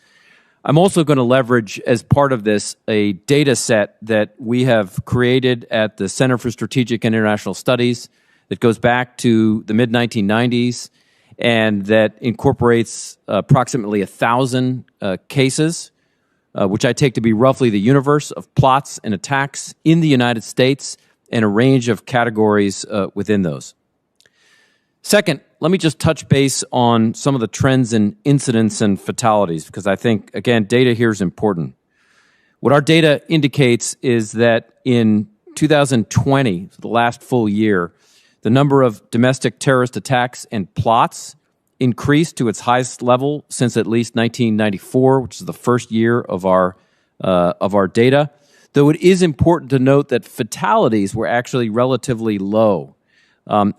I'm also going to leverage, as part of this, a data set that we have created at the Center for Strategic and International Studies that goes back to the mid-1990s and that incorporates approximately 1,000 cases, which I take to be roughly the universe of plots and attacks in the United States and a range of categories within those. Second, let me just touch base on some of the trends in incidents and fatalities, because I think, again, data here is important. What our data indicates is that in 2020, the last full year, the number of domestic terrorist attacks and plots increased to its highest level since at least 1994, which is the first year of our data. Though it is important to note that fatalities were actually relatively low.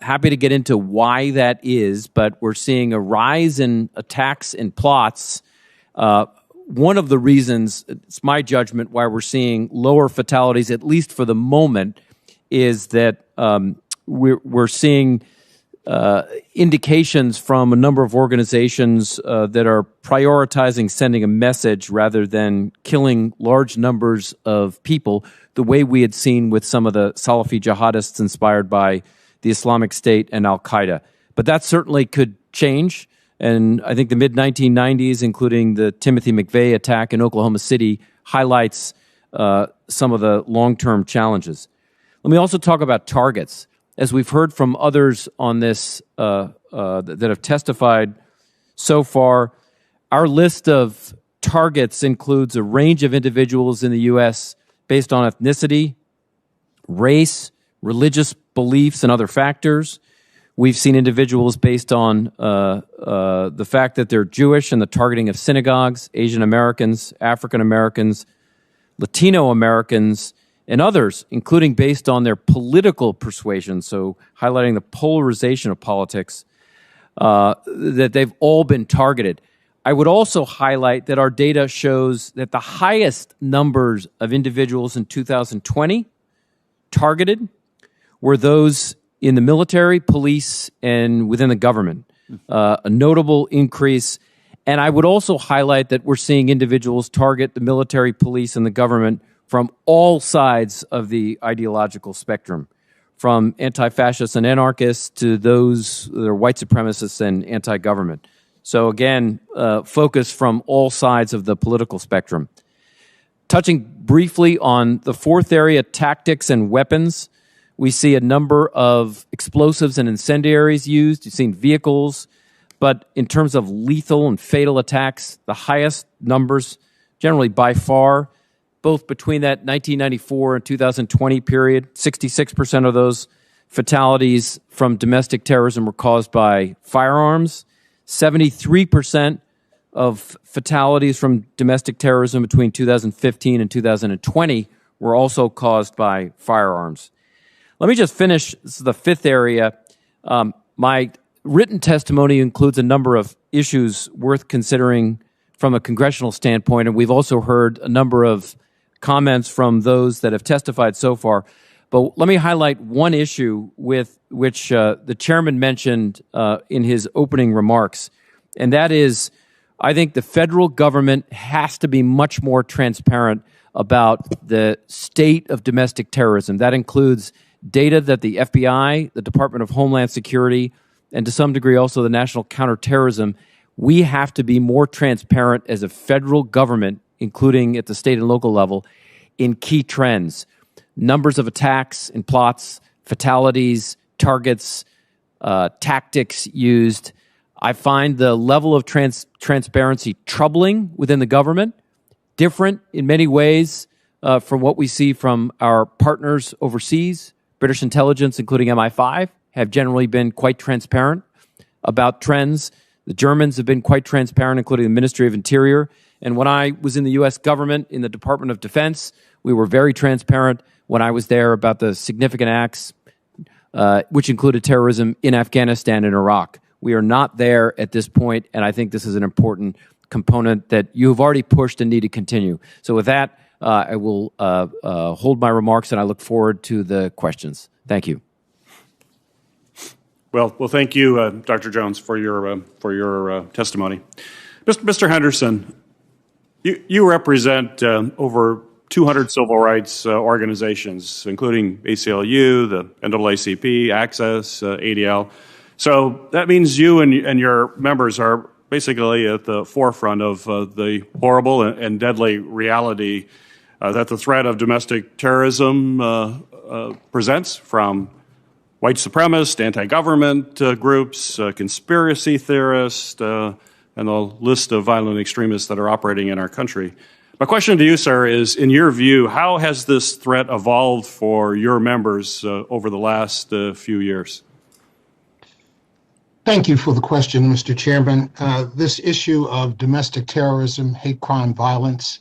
Happy to get into why that is, but we're seeing a rise in attacks and plots. One of the reasons, it's my judgment, why we're seeing lower fatalities, at least for the moment, is that we're seeing indications from a number of organizations that are prioritizing sending a message rather than killing large numbers of people, the way we had seen with some of the Salafi jihadists inspired by the Islamic State and Al-Qaeda. But that certainly could change, and I think the mid-1990s, including the Timothy McVeigh attack in Oklahoma City, highlights some of the long-term challenges. Let me also talk about targets. As we've heard from others on this that have testified so far, our list of targets includes a range of individuals in the U.S. based on ethnicity, race, religious beliefs, and other factors. We've seen individuals based on the fact that they're Jewish and the targeting of synagogues, Asian Americans, African Americans, Latino Americans, and others, including based on their political persuasion, so highlighting the polarization of politics, that they've all been targeted. I would also highlight that our data shows that the highest numbers of individuals in 2020 targeted were those in the military, police, and within the government. A notable increase. And I would also highlight that we're seeing individuals target the military, police, and the government from all sides of the ideological spectrum, from anti-fascists and anarchists to those that are white supremacists and anti-government. So again, focus from all sides of the political spectrum. Touching briefly on the fourth area, tactics and weapons, we see a number of explosives and incendiaries used. You've seen vehicles, but in terms of lethal and fatal attacks, the highest numbers, generally by far, both between that 1994 and 2020 period, 66% of those fatalities from domestic terrorism were caused by firearms. 73% of fatalities from domestic terrorism between 2015 and 2020 were also caused by firearms. Let me just finish. This is the fifth area. My written testimony includes a number of issues worth considering from a congressional standpoint, and we've also heard a number of comments from those that have testified so far. But let me highlight one issue with which the chairman mentioned in his opening remarks, and that is, I think the federal government has to be much more transparent about the state of domestic terrorism. That includes data that the FBI, the Department of Homeland Security, and to some degree also the National Counterterrorism, we have to be more transparent as a federal government, including at the state and local level, in key trends. Numbers of attacks and plots, fatalities, targets, tactics used. I find the level of transparency troubling within the government, different in many ways from what we see from our partners overseas. British intelligence, including MI5, have generally been quite transparent about trends. The Germans have been quite transparent, including the Ministry of Interior. And when I was in the U.S. government, in the Department of Defense, we were very transparent when I was there about the significant acts, which included terrorism in Afghanistan and Iraq. We are not there at this point, and I think this is an important component that you have already pushed and need to continue. So with that, I will hold my remarks, and I look forward to the questions. Thank you. Well, thank you, Dr. Jones, for your testimony. Mr. Henderson, You represent over 200 civil rights organizations, including ACLU, the NAACP, Access, ADL. So that means you and your members are basically at the forefront of the horrible and deadly reality that the threat of domestic terrorism presents from white supremacist, anti-government groups, conspiracy theorists, and a list of violent extremists that are operating in our country. My question to you, sir, is, in your view, how has this threat evolved for your members over the last few years? Thank you for the question, Mr. Chairman. This issue of domestic terrorism, hate crime, violence,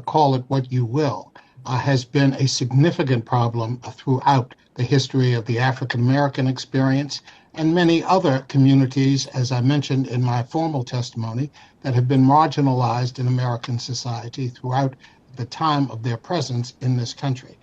call it what you will, has been a significant problem throughout the history of the African American experience and many other communities, as I mentioned in my formal testimony, that have been marginalized in American society throughout the time of their presence in this country.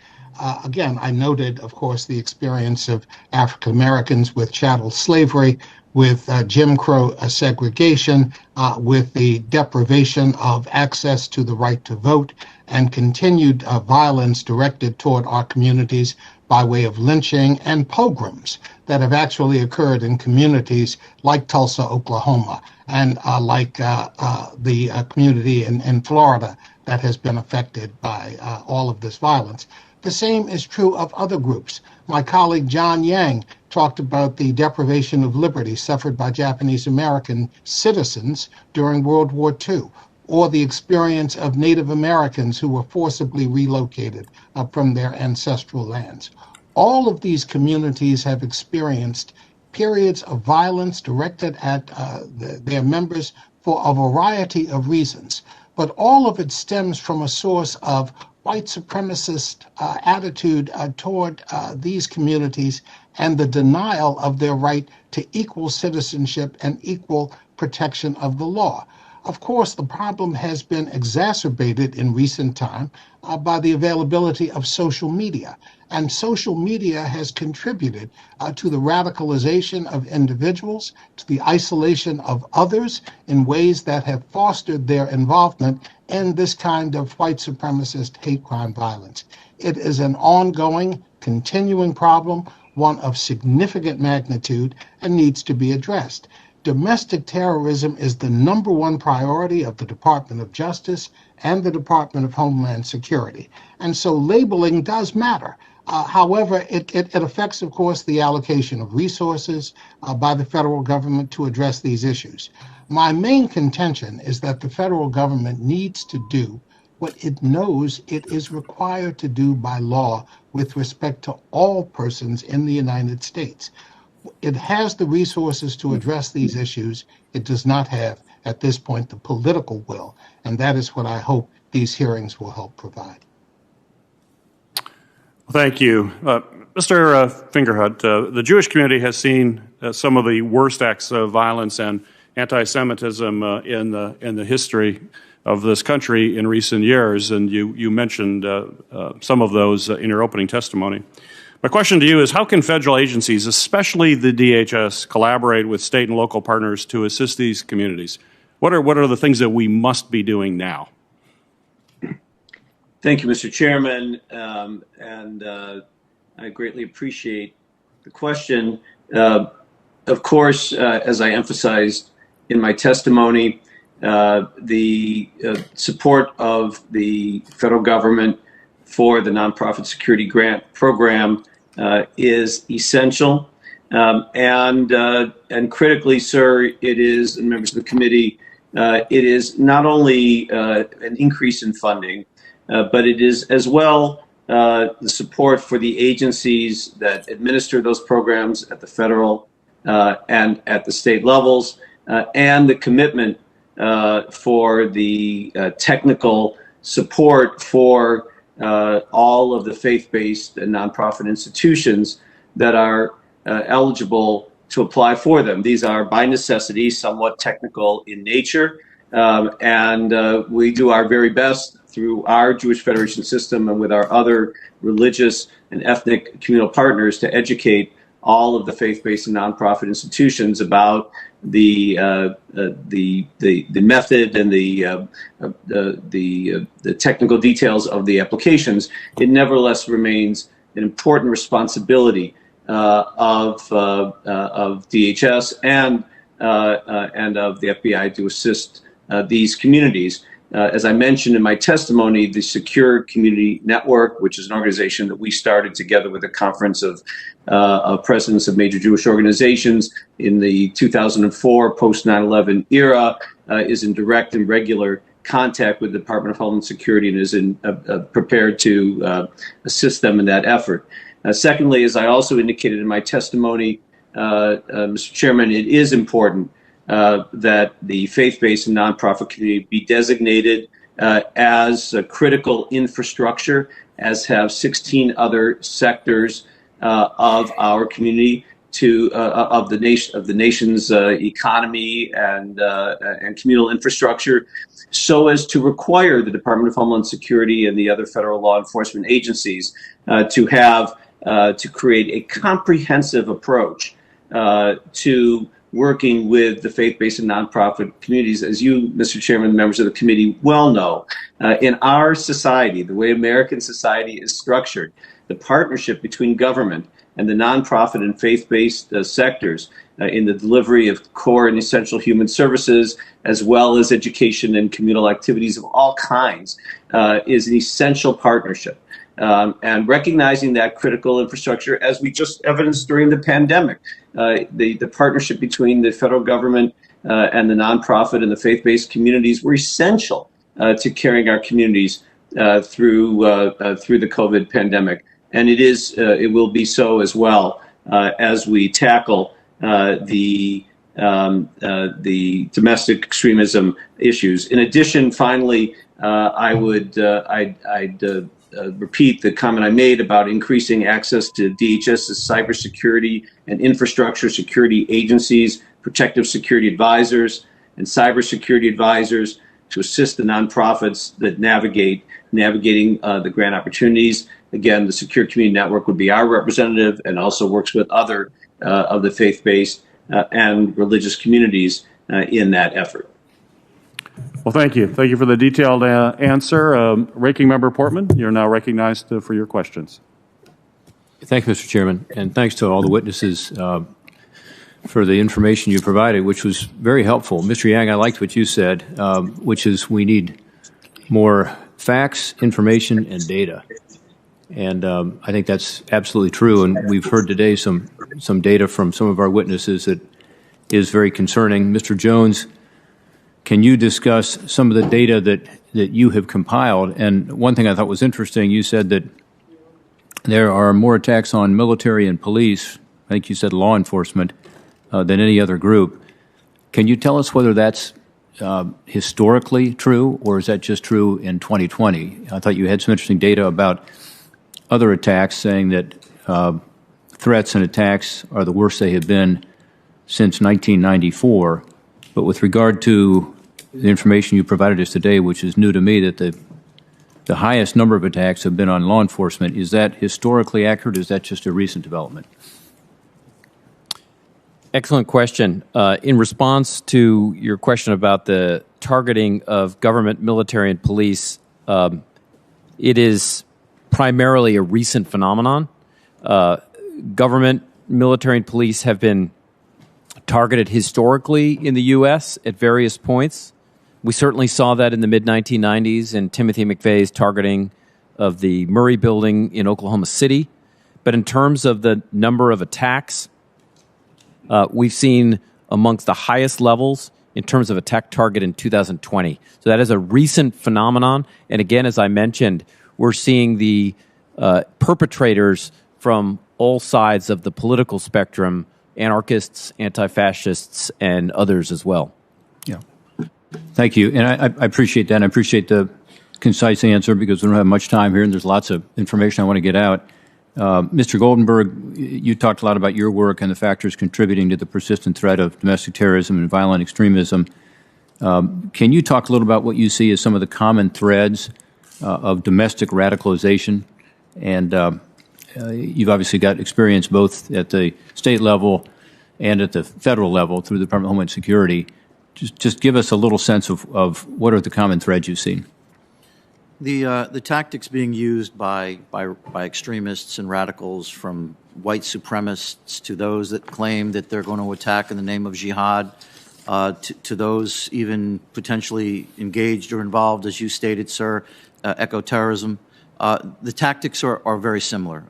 Again, I noted, of course, the experience of African Americans with chattel slavery, with Jim Crow segregation, with the deprivation of access to the right to vote, and continued violence directed toward our communities by way of lynching and pogroms that have actually occurred in communities like Tulsa, Oklahoma, and like the community in Florida that has been affected by all of this violence. The same is true of other groups. My colleague John Yang talked about the deprivation of liberty suffered by Japanese American citizens during World War II, or the experience of Native Americans who were forcibly relocated from their ancestral lands. All of these communities have experienced periods of violence directed at their members for a variety of reasons, but all of it stems from a source of white supremacist attitude toward these communities and the denial of their right to equal citizenship and equal protection of the law. Of course, the problem has been exacerbated in recent time by the availability of social media. And social media has contributed to the radicalization of individuals, to the isolation of others in ways that have fostered their involvement in this kind of white supremacist hate crime violence. It is an ongoing, continuing problem, one of significant magnitude, and needs to be addressed. Domestic terrorism is the #1 priority of the Department of Justice and the Department of Homeland Security. And so labeling does matter. However, it affects, of course, the allocation of resources by the federal government to address these issues. My main contention is that the federal government needs to do what it knows it is required to do by law with respect to all persons in the United States. It has the resources to address these issues. It does not have, at this point, the political will, and that is what I hope these hearings will help provide. Thank you. Mr. Fingerhut, the Jewish community has seen some of the worst acts of violence and anti-Semitism in the history of this country in recent years, and you mentioned some of those in your opening testimony. My question to you is, how can federal agencies, especially the DHS, collaborate with state and local partners to assist these communities? What are the things that we must be doing now? Thank you, Mr. Chairman, I greatly appreciate the question. Of course, as I emphasized in my testimony, the support of the federal government for the Nonprofit Security Grant Program is essential. And critically, sir, it is, and members of the committee, it is not only an increase in funding, but it is as well the support for the agencies that administer those programs at the federal and at the state levels, and the commitment for the technical support for all of the faith-based and nonprofit institutions that are eligible to apply for them. These are, by necessity, somewhat technical in nature, and we do our very best through our Jewish Federation system and with our other religious and ethnic communal partners to educate all of the faith-based and nonprofit institutions about the method and the technical details of the applications, it nevertheless remains an important responsibility of DHS and of the FBI to assist these communities. As I mentioned in my testimony, the Secure Community Network, which is an organization that we started together with a conference of presidents of major Jewish organizations in the 2004 post 9/11 era, is in direct and regular contact with the Department of Homeland Security and is prepared to assist them in that effort. Secondly, as I also indicated in my testimony, Mr. Chairman, it is important that the faith-based and nonprofit community be designated as a critical infrastructure, as have 16 other sectors of our community of the nation's economy and communal infrastructure, so as to require the Department of Homeland Security and the other federal law enforcement agencies to create a comprehensive approach to working with the faith-based and nonprofit communities. As you, Mr. Chairman, members of the committee well know, in our society, the way American society is structured, the partnership between government and the nonprofit and faith-based sectors in the delivery of core and essential human services, as well as education and communal activities of all kinds, is an essential partnership. And recognizing that critical infrastructure, as we just evidenced during the pandemic, the partnership between the federal government and the nonprofit and the faith-based communities were essential to carrying our communities through the COVID pandemic. And it will be so as well as we tackle the domestic extremism issues. In addition, finally, I'd repeat the comment I made about increasing access to DHS's cybersecurity and infrastructure security agencies, protective security advisors, and cybersecurity advisors to assist the nonprofits that navigating the grant opportunities. Again, the Secure Community Network would be our representative and also works with other of the faith-based and religious communities in that effort. Well, thank you. Thank you for the detailed answer. Ranking Member Portman, you're now recognized for your questions. Thank you, Mr. Chairman, and thanks to all the witnesses for the information you provided, which was very helpful. Mr. Yang, I liked what you said, which is we need more facts, information, and data. And I think that's absolutely true. And we've heard today some data from some of our witnesses that is very concerning. Mr. Jones, can you discuss some of the data that you have compiled? And one thing I thought was interesting, you said that there are more attacks on military and police, I think you said law enforcement, than any other group. Can you tell us whether that's historically true, or is that just true in 2020? I thought you had some interesting data about other attacks, saying that threats and attacks are the worst they have been since 1994. But with regard to the information you provided us today, which is new to me, that the highest number of attacks have been on law enforcement, is that historically accurate, or is that just a recent development? Excellent question. In response to your question about the targeting of government, military, and police, it is primarily a recent phenomenon. Government, military, and police have been targeted historically in the U.S. at various points. We certainly saw that in the mid-1990s in Timothy McVeigh's targeting of the Murray Building in Oklahoma City. But in terms of the number of attacks, we've seen amongst the highest levels in terms of attack target in 2020. So that is a recent phenomenon. And again, as I mentioned, we're seeing the perpetrators from all sides of the political spectrum, anarchists, anti-fascists, and others as well. Yeah. Thank you. And I appreciate that. And I appreciate the concise answer, because we don't have much time here and there's lots of information I want to get out. Mr. Goldenberg, you talked a lot about your work and the factors contributing to the persistent threat of domestic terrorism and violent extremism. Can you talk a little about what you see as some of the common threads of domestic radicalization? And you've obviously got experience both at the state level and at the federal level through the Department of Homeland Security. Just give us a little sense of what are the common threads you've seen. The tactics being used by extremists and radicals, from white supremacists to those that claim that they're going to attack in the name of jihad, to those even potentially engaged or involved, as you stated, sir, eco-terrorism. The tactics are very similar.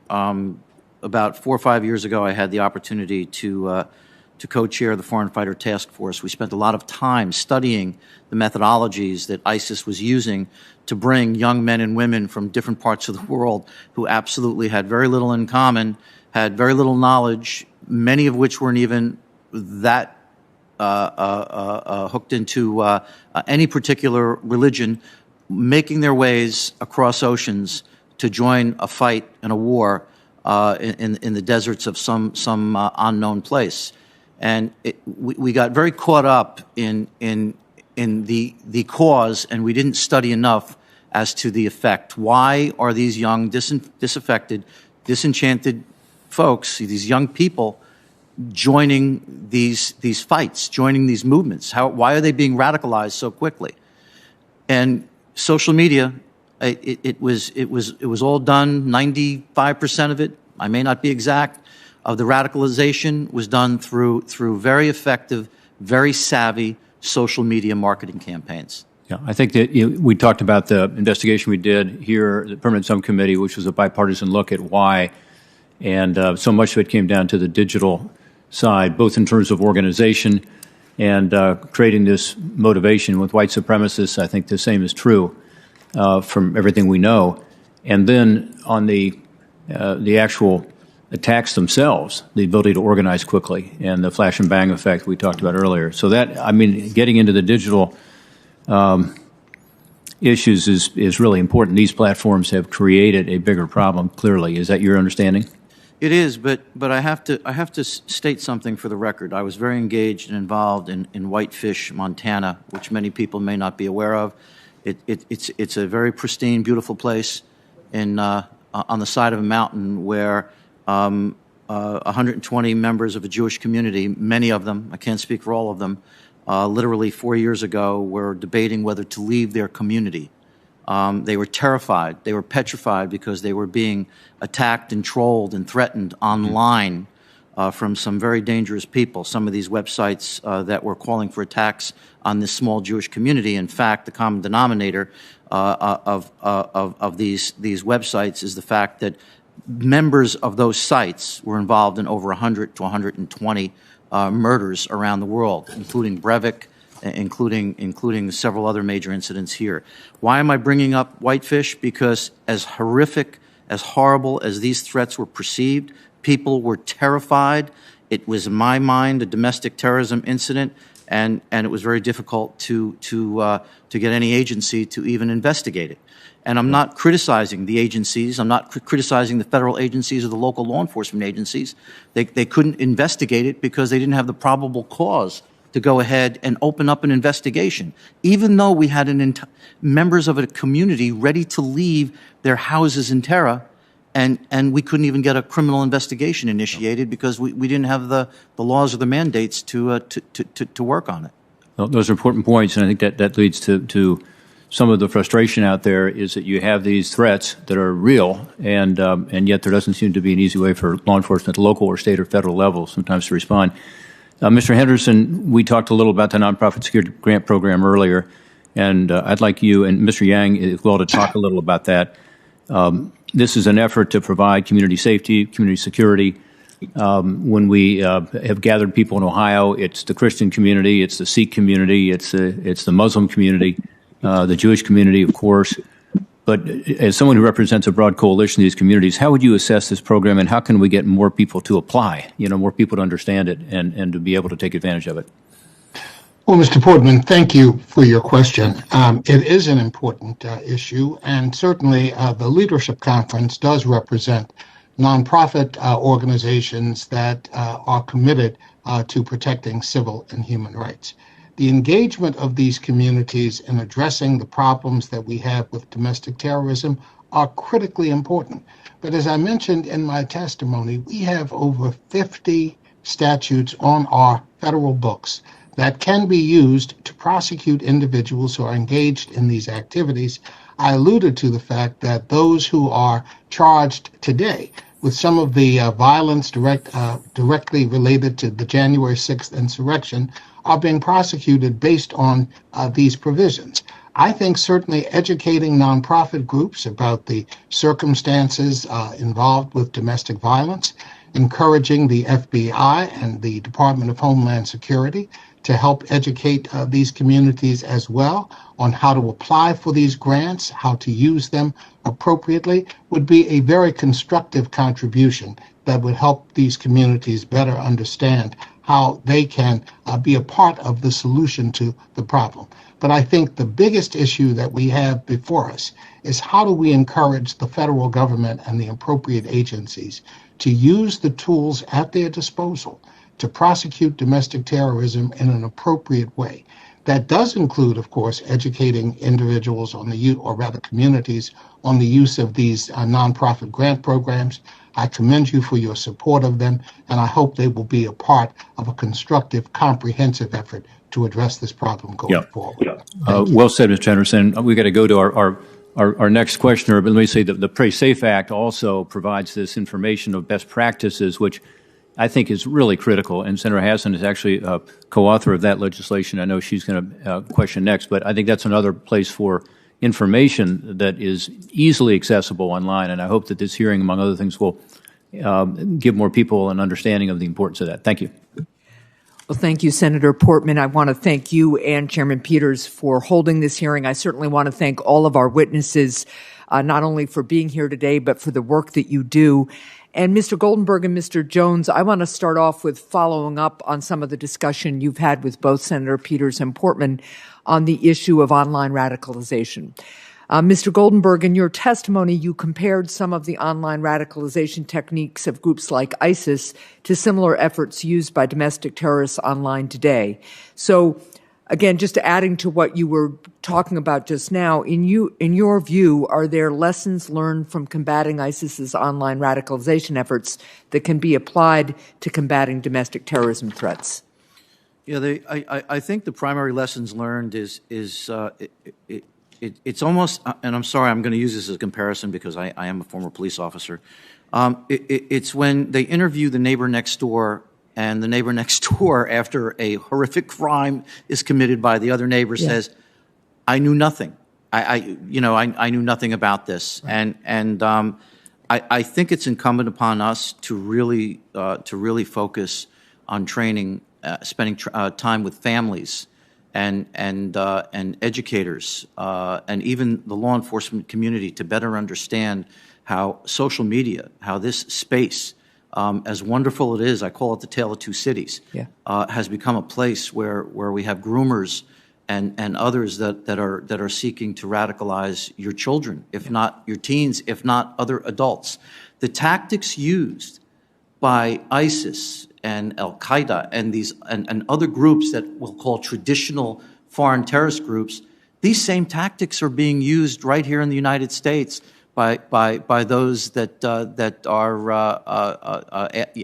About 4 or 5 years ago, I had the opportunity to co-chair the Foreign Fighter Task Force. We spent a lot of time studying the methodologies that ISIS was using to bring young men and women from different parts of the world who absolutely had very little in common, had very little knowledge, many of which weren't even that hooked into any particular religion, making their ways across oceans to join a fight and a war in the deserts of some unknown place. And we got very caught up in the cause, and we didn't study enough as to the effect. Why are these young, disaffected, disenchanted folks, these young people, joining these fights, joining these movements? Why are they being radicalized so quickly? And social media, it was all done. 95% of it, I may not be exact, of the radicalization was done through very effective, very savvy social media marketing campaigns. Yeah, I think that we talked about the investigation we did here, the Permanent Subcommittee, which was a bipartisan look at why, and so much of it came down to the digital side, both in terms of organization and creating this motivation with white supremacists. I think the same is true from everything we know. And then on the actual attacks themselves, the ability to organize quickly, and the flash and bang effect we talked about earlier. So that, I mean, getting into the digital issues is really important. These platforms have created a bigger problem, clearly. Is that your understanding? It is, but I have to state something for the record. I was very engaged and involved in Whitefish, Montana, which many people may not be aware of. It's a very pristine, beautiful place on the side of a mountain where 120 members of a Jewish community, many of them, I can't speak for all of them, literally 4 years ago were debating whether to leave their community. They were terrified. They were petrified because they were being attacked and trolled and threatened online from some very dangerous people. Some of these websites that were calling for attacks on this small Jewish community. In fact, the common denominator of these websites is the fact that members of those sites were involved in over 100 to 120 murders around the world, including Breivik, including several other major incidents here. Why am I bringing up Whitefish? Because as horrific, as horrible as these threats were perceived, people were terrified. It was, in my mind, a domestic terrorism incident, and it was very difficult to get any agency to even investigate it. And I'm not criticizing the agencies. I'm not criticizing the federal agencies or the local law enforcement agencies. They couldn't investigate it because they didn't have the probable cause to go ahead and open up an investigation, even though we had members of a community ready to leave their houses in terror, and we couldn't even get a criminal investigation initiated because we didn't have the laws or the mandates to work on it. Well, those are important points, and I think that leads to some of the frustration out there is that you have these threats that are real, and yet there doesn't seem to be an easy way for law enforcement at the local or state or federal level sometimes to respond. Mr. Henderson, we talked a little about the Nonprofit Security Grant Program earlier, and I'd like you and Mr. Yang as well to talk a little about that. This is an effort to provide community safety, community security. When we have gathered people in Ohio, it's the Christian community, it's the Sikh community, it's the Muslim community, the Jewish community, of course. But as someone who represents a broad coalition of these communities, how would you assess this program, and how can we get more people to apply, more people to understand it and to be able to take advantage of it? Well, Mr. Portman, thank you for your question. It is an important issue, and certainly the Leadership Conference does represent nonprofit organizations that are committed to protecting civil and human rights. The engagement of these communities in addressing the problems that we have with domestic terrorism are critically important. But as I mentioned in my testimony, we have over 50 statutes on our federal books that can be used to prosecute individuals who are engaged in these activities. I alluded to the fact that those who are charged today with some of the violence directly related to the January 6th insurrection are being prosecuted based on these provisions. I think certainly educating nonprofit groups about the circumstances involved with domestic violence, encouraging the FBI and the Department of Homeland Security to help educate these communities as well on how to apply for these grants, how to use them appropriately, would be a very constructive contribution that would help these communities better understand how they can be a part of the solution to the problem. But I think the biggest issue that we have before us is how do we encourage the federal government and the appropriate agencies to use the tools at their disposal to prosecute domestic terrorism in an appropriate way. That does include, of course, educating individuals on the use, or rather communities, on the use of these nonprofit grant programs. I commend you for your support of them, and I hope they will be a part of a constructive, comprehensive effort to address this problem going forward. Well said, Mr. Henderson. We've got to go to our next questioner, but let me say that the Pray Safe Act also provides this information of best practices, which I think is really critical, and Senator Hassan is actually a co-author of that legislation. I know she's going to question next, but I think that's another place for information that is easily accessible online, and I hope that this hearing, among other things, will give more people an understanding of the importance of that. Thank you. Well, thank you, Senator Portman. I want to thank you and Chairman Peters for holding this hearing. I certainly want to thank all of our witnesses, not only for being here today, but for the work that you do. And Mr. Goldenberg and Mr. Jones, I want to start off with following up on some of the discussion you've had with both Senator Peters and Portman on the issue of online radicalization. Mr. Goldenberg, in your testimony, you compared some of the online radicalization techniques of groups like ISIS to similar efforts used by domestic terrorists online today. So, again, just adding to what you were talking about just now, in your view, are there lessons learned from combating ISIS's online radicalization efforts that can be applied to combating domestic terrorism threats? Yeah, I think the primary lessons learned is it's almost, and I'm sorry, I'm going to use this as a comparison because I am a former police officer. It's when they interview the neighbor next door, and the neighbor next door, after a horrific crime is committed by the other neighbor, says, "I knew nothing. I knew nothing about this." Right. And I think it's incumbent upon us to really focus on training, spending time with families and educators and even the law enforcement community to better understand how social media, how this space, as wonderful it is, I call it the tale of two cities, has become a place where we have groomers and others that are seeking to radicalize your children, if not your teens, if not other adults. The tactics used by ISIS and Al-Qaeda and other groups that we'll call traditional foreign terrorist groups, these same tactics are being used right here in the United States by those that are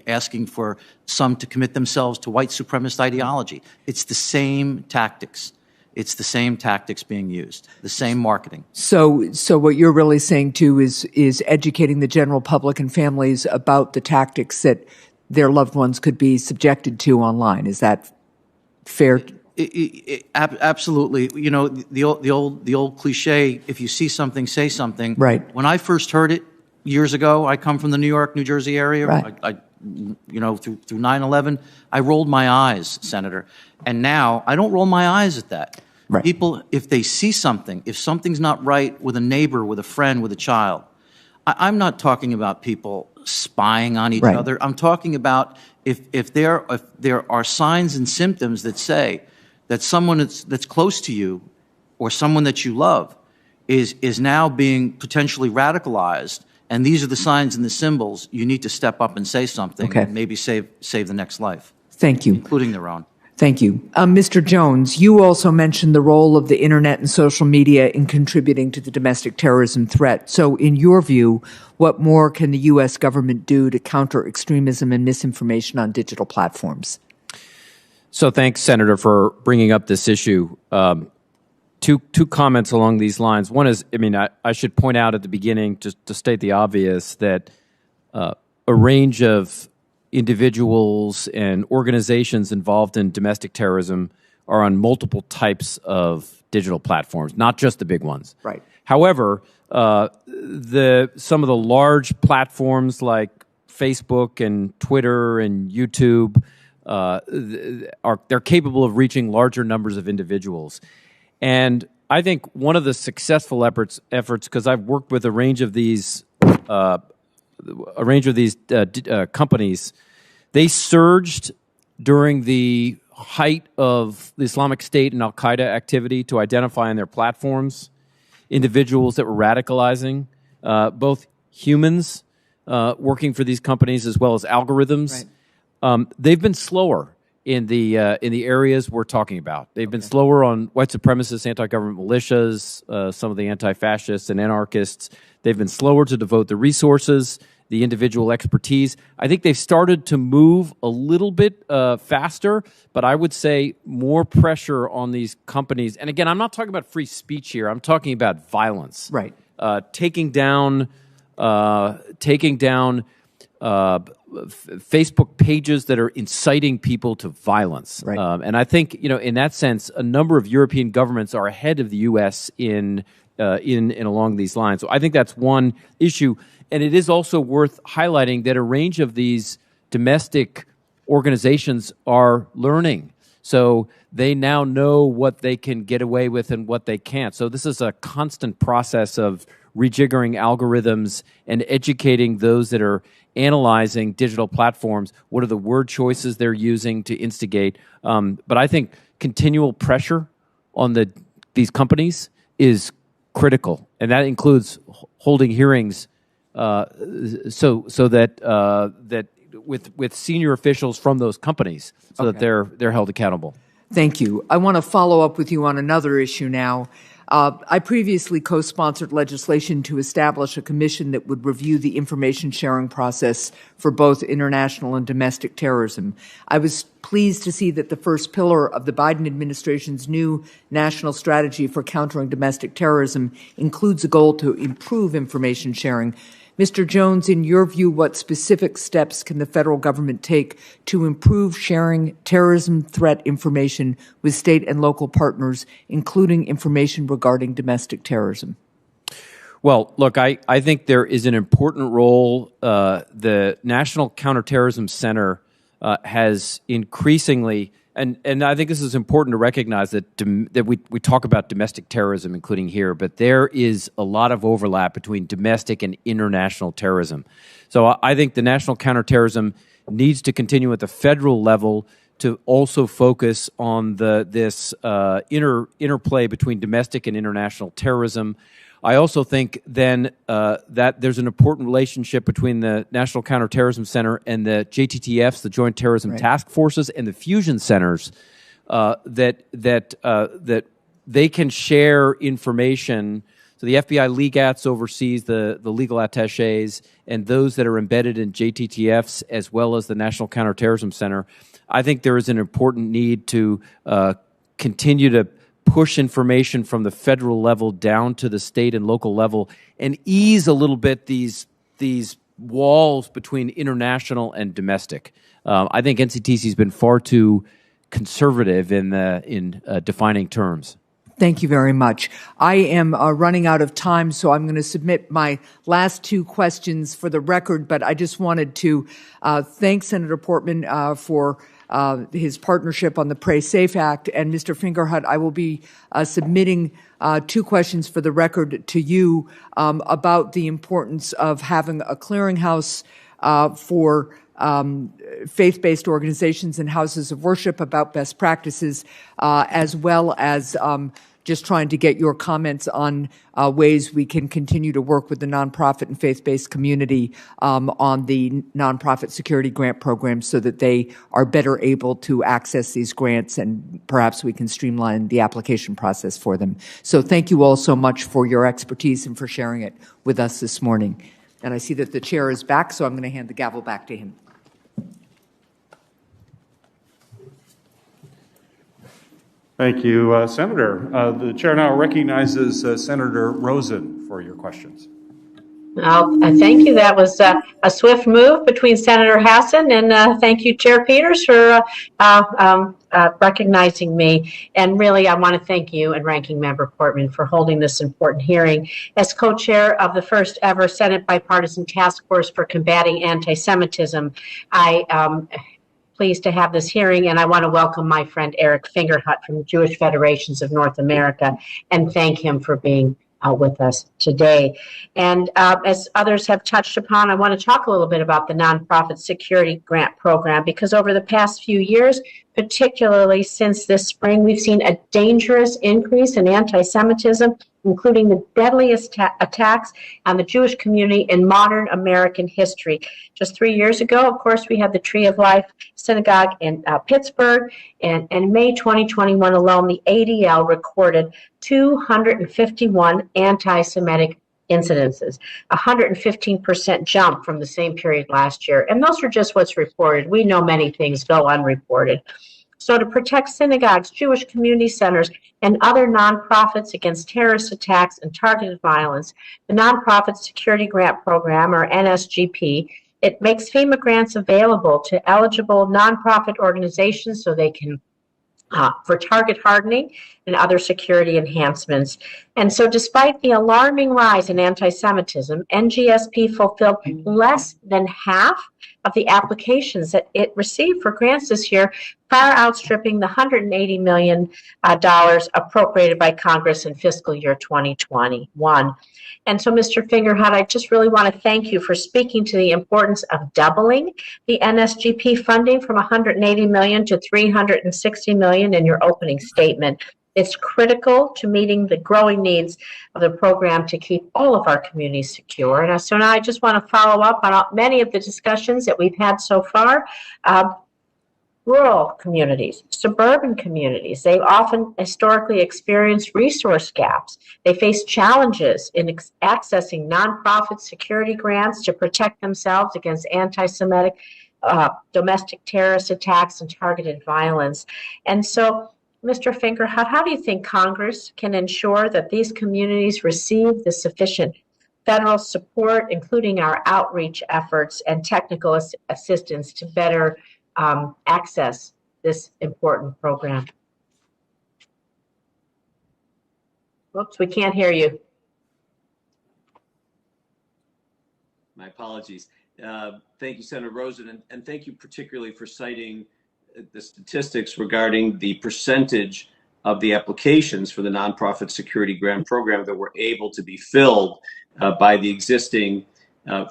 asking for some to commit themselves to white supremacist ideology. It's the same tactics. It's the same tactics being used, the same marketing. So what you're really saying too is educating the general public and families about the tactics that their loved ones could be subjected to online. Is that fair? Absolutely. You know, the old cliche, if you see something, say something. Right. When I first heard it years ago, I come from the New York, New Jersey area. Right. Through 9/11, I rolled my eyes, Senator. And now I don't roll my eyes at that. Right. People, if they see something, if something's not right with a neighbor, with a friend, with a child, I'm not talking about people spying on each other. I'm talking about if there are signs and symptoms that say that someone that's close to you or someone that you love is now being potentially radicalized, and these are the signs and the symbols, you need to step up and say something and maybe save the next life. Thank you. Including their own. Thank you. Mr. Jones, you also mentioned the role of the internet and social media in contributing to the domestic terrorism threat. So in your view, what more can the U.S. government do to counter extremism and misinformation on digital platforms? So thanks, Senator, for bringing up this issue. Two comments along these lines. One is, I should point out at the beginning, just to state the obvious, that a range of individuals and organizations involved in domestic terrorism are on multiple types of digital platforms, not just the big ones. Right. However, some of the large platforms like Facebook and Twitter and YouTube they're capable of reaching larger numbers of individuals. And I think one of the successful efforts, because I've worked with a range of these companies, they surged during the height of the Islamic State and Al-Qaeda activity to identify on their platforms individuals that were radicalizing, both humans working for these companies as well as algorithms. Right. They've been slower in the areas we're talking about. They've been slower on white supremacists, anti-government militias, some of the anti-fascists and anarchists. They've been slower to devote the resources, the individual expertise. I think they've started to move a little bit faster, but I wod say more pressure on these companies. And again, I'm not talking about free speech here. I'm talking about violence. Right. Taking down Facebook pages that are inciting people to violence. Right. And I think, in that sense, a number of European governments are ahead of the U.S. in along these lines. So I think that's one issue. And it is also worth highlighting that a range of these domestic organizations are learning. So they now know what they can get away with and what they can't. So this is a constant process of rejiggering algorithms and educating those that are analyzing digital platforms. What are the word choices they're using to instigate? But I think continual pressure on these companies is critical, and that includes holding hearings so that with senior officials from those companies, so that they're held accountable. Thank you. I want to follow up with you on another issue now. I previously co-sponsored legislation to establish a commission that would review the information sharing process for both international and domestic terrorism. I was pleased to see that the first pillar of the Biden administration's new national strategy for countering domestic terrorism includes a goal to improve information sharing. Mr. Jones, in your view, what specific steps can the federal government take to improve sharing terrorism threat information with state and local partners, including information regarding domestic terrorism? Well, look, I think there is an important role. The National Counterterrorism Center has increasingly, and I think this is important to recognize that we talk about domestic terrorism, including here, but there is a lot of overlap between domestic and international terrorism. So I think the National Counterterrorism needs to continue at the federal level to also focus on this interplay between domestic and international terrorism. I also think then that there's an important relationship between the National Counterterrorism Center and the JTTFs, the Joint Terrorism Task Forces, and the fusion centers that they can share information. So the FBI legats oversees the legal attaches, and those that are embedded in JTTFs as well as the National Counterterrorism Center. I think there is an important need to continue to push information from the federal level down to the state and local level and ease a little bit these walls between international and domestic. I think NCTC has been far too conservative in defining terms. Thank you very much. I am running out of time, so I'm going to submit my last two questions for the record, but I just wanted to thank Senator Portman for his partnership on the Pray Safe Act. And Mr. Fingerhut, I will be submitting two questions for the record to you about the importance of having a clearinghouse for faith-based organizations and houses of worship about best practices, as well as just trying to get your comments on ways we can continue to work with the nonprofit and faith-based community on the nonprofit security grant program so that they are better able to access these grants, and perhaps we can streamline the application process for them. So thank you all so much for your expertise and for sharing it with us this morning. And I see that the chair is back, so I'm going to hand the gavel back to him. Thank you, Senator. The chair now recognizes Senator Rosen for your questions. Well, thank you. That was a swift move between Senator Hassan, and thank you, Chair Peters, for recognizing me. And really, I want to thank you and Ranking Member Portman for holding this important hearing. As co-chair of the first ever Senate Bipartisan Task Force for Combating Anti-Semitism, I am pleased to have this hearing, and I want to welcome my friend Eric Fingerhut from the Jewish Federations of North America and thank him for being with us today. And as others have touched upon, I want to talk a little bit about the Nonprofit Security Grant Program, because over the past few years, particularly since this spring, we've seen a dangerous increase in anti-Semitism, including the deadliest attacks on the Jewish community in modern American history. Just 3 years ago, of course, we had the Tree of Life Synagogue in Pittsburgh, and in May 2021 alone, the ADL recorded 251 anti-Semitic incidences, a 115% jump from the same period last year. And those are just what's reported. We know many things go unreported. So to protect synagogues, Jewish community centers, and other nonprofits against terrorist attacks and targeted violence, the Nonprofit Security Grant Program, or NSGP, it makes FEMA grants available to eligible nonprofit organizations so they can for target hardening and other security enhancements. And so despite the alarming rise in anti-Semitism, NGSP fulfilled less than half of the applications that it received for grants this year, far outstripping the $180 million appropriated by Congress in fiscal year 2021. And so, Mr. Fingerhut, I just really want to thank you for speaking to the importance of doubling the NSGP funding from $180 million to $360 million in your opening statement. It's critical to meeting the growing needs of the program to keep all of our communities secure. And so now I just want to follow up on many of the discussions that we've had so far. Rural communities, suburban communities, they often historically experience resource gaps. They face challenges in accessing nonprofit security grants to protect themselves against anti-Semitic, domestic terrorist attacks and targeted violence. And so, Mr. Fingerhut, how do you think Congress can ensure that these communities receive the sufficient federal support, including our outreach efforts and technical assistance to better access this important program? Whoops, we can't hear you. My apologies. Thank you, Senator Rosen, and thank you particularly for citing the statistics regarding the percentage of the applications for the Nonprofit Security Grant Program that were able to be filled by the existing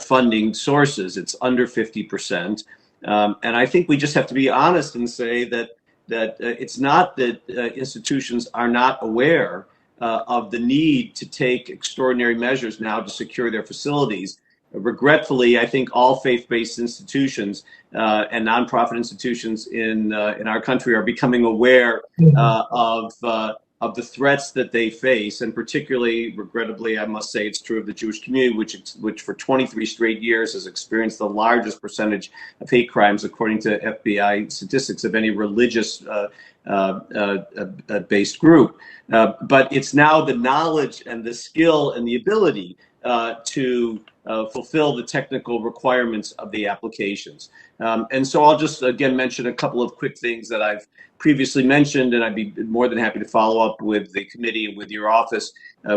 funding sources. It's under 50%. And I think we just have to be honest and say that it's not that institutions are not aware of the need to take extraordinary measures now to secure their facilities. Regretfully, I think all faith-based institutions and nonprofit institutions in our country are becoming aware of the threats that they face, and particularly, regrettably, I must say it's true of the Jewish community, which for 23 straight years has experienced the largest percentage of hate crimes, according to FBI statistics, of any religious based group. But it's now the knowledge and the skill and the ability to fulfill the technical requirements of the applications. And so I'll just again mention a couple of quick things that I've previously mentioned, and I'd be more than happy to follow up with the committee and with your office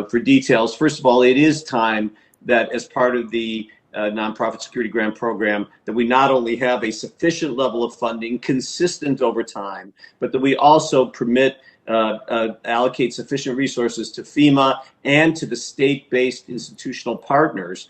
for details. First of all, it is time that as part of the Nonprofit Security Grant Program, that we not only have a sufficient level of funding consistent over time, but that we also allocate sufficient resources to FEMA and to the state-based institutional partners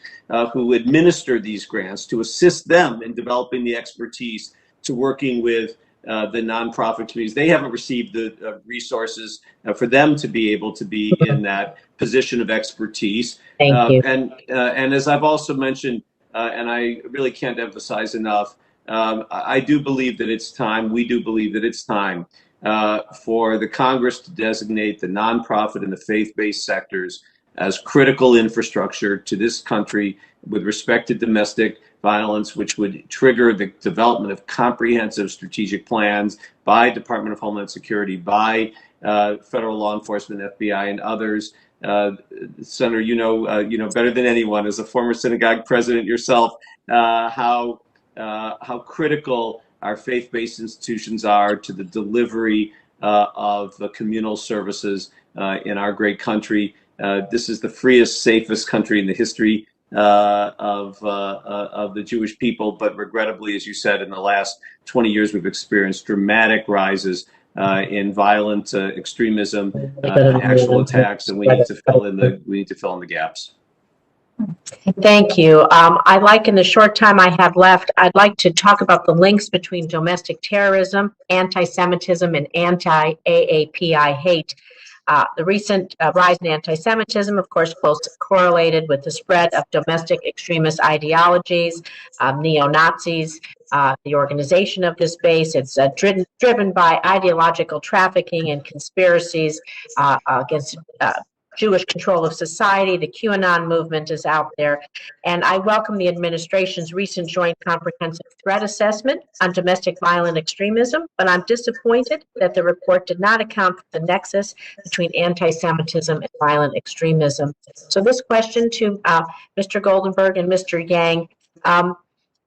who administer these grants to assist them in developing the expertise to working with the nonprofit communities. They haven't received the resources for them to be able to be in that position of expertise. Thank you. And as I've also mentioned, and I really can't emphasize enough, I do believe that it's time, we do believe that it's time for the Congress to designate the nonprofit and the faith-based sectors as critical infrastructure to this country with respect to domestic violence, which would trigger the development of comprehensive strategic plans by Department of Homeland Security, by federal law enforcement, FBI, and others. Senator, you know better than anyone, as a former synagogue president yourself, how critical our faith-based institutions are to the delivery of the communal services in our great country. This is the freest, safest country in the history of the Jewish people, but regrettably, as you said, in the last 20 years, we've experienced dramatic rises in violent extremism and actual attacks, and we need to fill in the gaps. Thank you. I'd like, in the short time I have left, I'd like to talk about the links between domestic terrorism, anti-Semitism, and anti-AAPI hate. The recent rise in anti-Semitism, of course, closely correlated with the spread of domestic extremist ideologies, neo-Nazis, the organization of this base. It's driven by ideological trafficking and conspiracies against Jewish control of society. The QAnon movement is out there. And I welcome the administration's recent joint comprehensive threat assessment on domestic violent extremism, but I'm disappointed that the report did not account for the nexus between anti-Semitism and violent extremism. So this question to Mr. Goldenberg and Mr. Yang,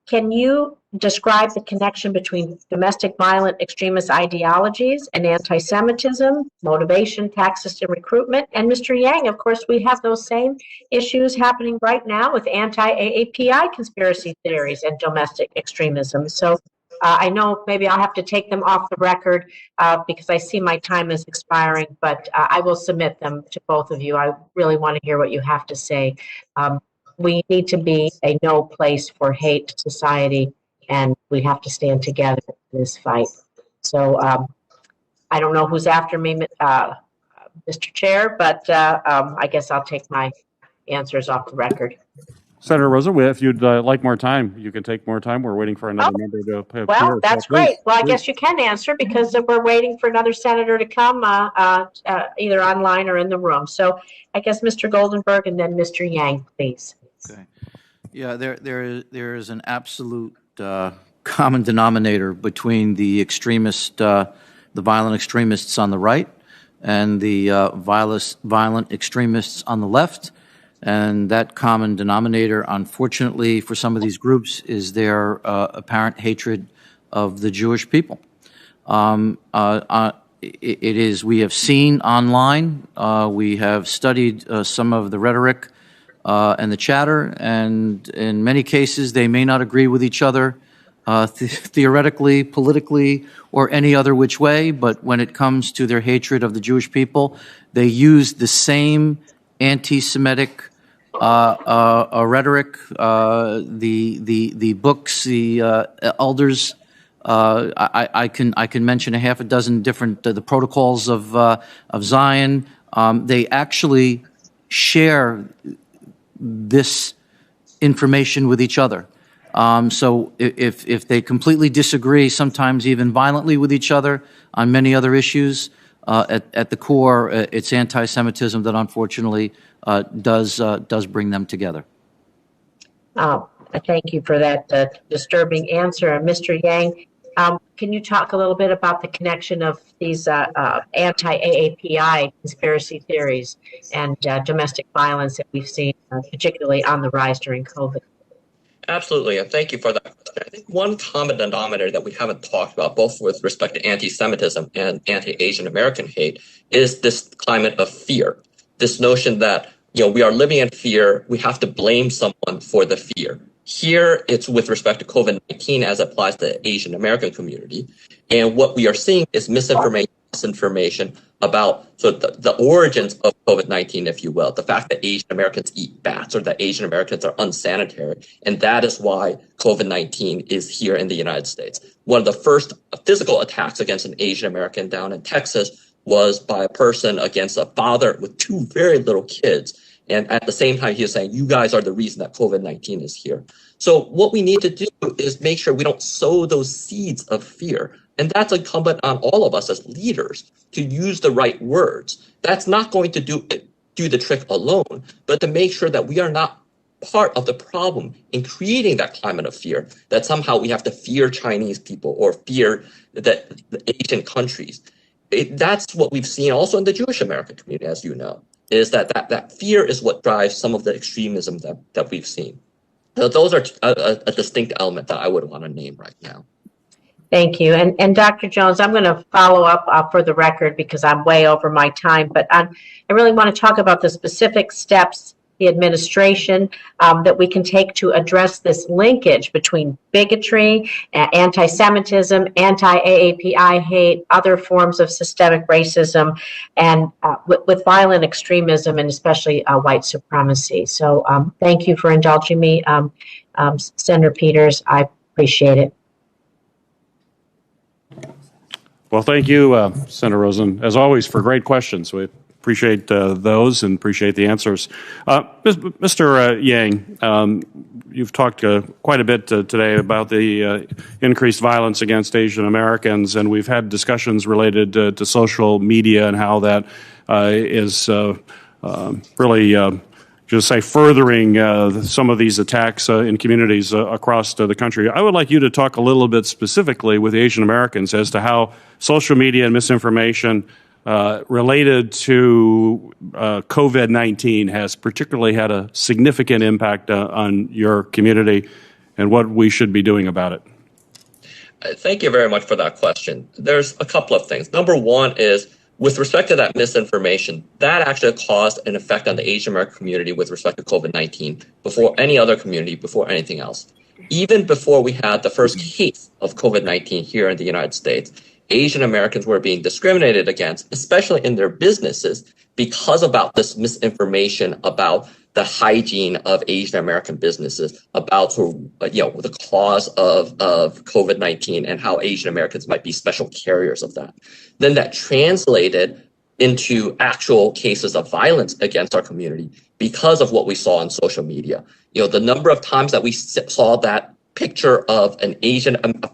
can you describe the connection between domestic violent extremist ideologies and anti-Semitism, motivation, tax system recruitment? And Mr. Yang, of course, we have those same issues happening right now with anti-AAPI conspiracy theories and domestic extremism. So I know maybe I'll have to take them off the record because I see my time is expiring, but I will submit them to both of you. I really want to hear what you have to say. We need to be a no place for hate society, and we have to stand together in this fight. So I don't know who's after me, Mr. Chair, but I guess I'll take my answers off the record. Senator Rosa, if you'd like more time, you can take more time. We're waiting for another member to appear. Well, that's great. Well, I guess you can answer because we're waiting for another senator to come either online or in the room. So I guess Mr. Goldenberg and then Mr. Yang, please. Okay. Yeah, there is an absolute common denominator between the violent extremists on the right and the violent extremists on the left. And that common denominator, unfortunately, for some of these groups is their apparent hatred of the Jewish people. It is, we have seen online, we have studied some of the rhetoric and the chatter, and in many cases they may not agree with each other theoretically, politically, or any other which way, but when it comes to their hatred of the Jewish people, they use the same anti-Semitic rhetoric, the books, the elders. I can mention a half a dozen different the protocols of Zion. They actually share this information with each other. So if they completely disagree, sometimes even violently with each other on many other issues, at the core, it's anti-Semitism that unfortunately does bring them together. Thank you for that disturbing answer. Mr. Yang, can you talk a little bit about the connection of these anti-AAPI conspiracy theories and domestic violence that we've seen, particularly on the rise during COVID? Absolutely, and thank you for that question. I think one common denominator that we haven't talked about, both with respect to anti-Semitism and anti-Asian American hate, is this climate of fear. This notion that, we are living in fear, we have to blame someone for the fear. Here, it's with respect to COVID-19 as applies to the Asian American community. And what we are seeing is misinformation, disinformation, about the origins of COVID-19, if you will, the fact that Asian Americans eat bats or that Asian Americans are unsanitary. And that is why COVID-19 is here in the United States. One of the first physical attacks against an Asian American down in Texas was by a person against a father with two very little kids. And at the same time, he was saying, you guys are the reason that COVID-19 is here. So what we need to do is make sure we don't sow those seeds of fear. And that's incumbent on all of us as leaders to use the right words. That's not going to do the trick alone, but to make sure that we are not part of the problem in creating that climate of fear, that somehow we have to fear Chinese people or fear the Asian countries. That's what we've seen also in the Jewish American community, as you know, is that fear is what drives some of the extremism that we've seen. So those are a distinct element that I would want to name right now. Thank you. And Dr. Jones, I'm going to follow up for the record because I'm way over my time, but I really want to talk about the specific steps the administration that we can take to address this linkage between bigotry, anti-Semitism, anti-AAPI hate, other forms of systemic racism, and with violent extremism and especially white supremacy. So thank you for indulging me, Senator Peters. I appreciate it. Well, thank you, Senator Rosen, as always, for great questions. We appreciate those and appreciate the answers. Mr. Yang, you've talked quite a bit today about the increased violence against Asian Americans, and we've had discussions related to social media and how that is really just say furthering some of these attacks in communities across the country. I would like you to talk a little bit specifically with Asian Americans as to how social media and misinformation related to COVID-19 has particularly had a significant impact on your community and what we should be doing about it. Thank you very much for that question. There's a couple of things. Number one is, with respect to that misinformation, that actually caused an effect on the Asian American community with respect to COVID-19 before any other community, before anything else. Even before we had the first case of COVID-19 here in the United States, Asian Americans were being discriminated against, especially in their businesses, because about this misinformation about the hygiene of Asian American businesses, about the cause of COVID-19 and how Asian Americans might be special carriers of that. Then that translated into actual cases of violence against our community because of what we saw on social media. The number of times that we saw that picture of a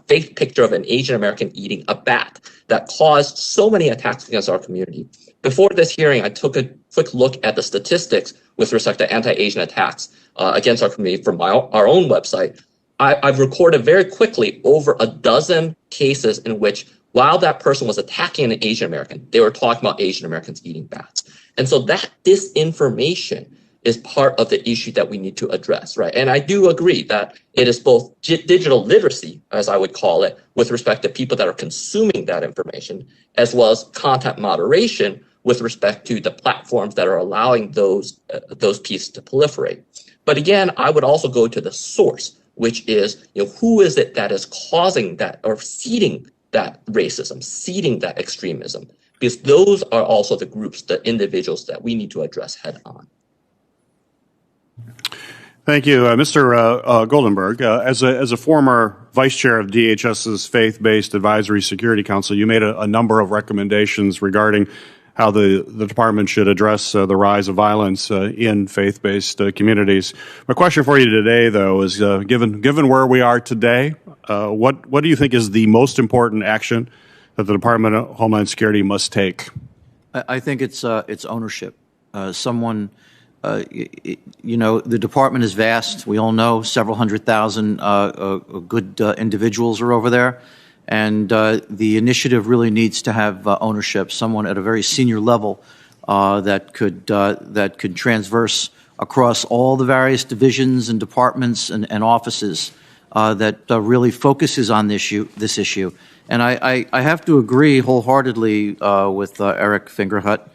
fake picture of an Asian American eating a bat that caused so many attacks against our community. Before this hearing, I took a quick look at the statistics with respect to anti-Asian attacks against our community from our own website. I've recorded very quickly over a dozen cases in which, while that person was attacking an Asian American, they were talking about Asian Americans eating bats. And so that disinformation is part of the issue that we need to address, right? And I do agree that it is both digital literacy, as I would call it, with respect to people that are consuming that information, as well as content moderation with respect to the platforms that are allowing those pieces to proliferate. But again, I would also go to the source, which is, who is it that is causing that or seeding that racism, seeding that extremism? Because those are also the groups, the individuals that we need to address head on. Thank you, Mr. Goldenberg. As a former vice chair of DHS's Faith-Based Advisory Security Council, you made a number of recommendations regarding how the department should address the rise of violence in faith-based communities. My question for you today, though, is given where we are today, what do you think is the most important action that the Department of Homeland Security must take? I think it's ownership. The department is vast. We all know several 100,000 good individuals are over there. And the initiative really needs to have ownership, someone at a very senior level that could transverse across all the various divisions and departments and offices that really focuses on this issue. And I have to agree wholeheartedly with Eric Fingerhut,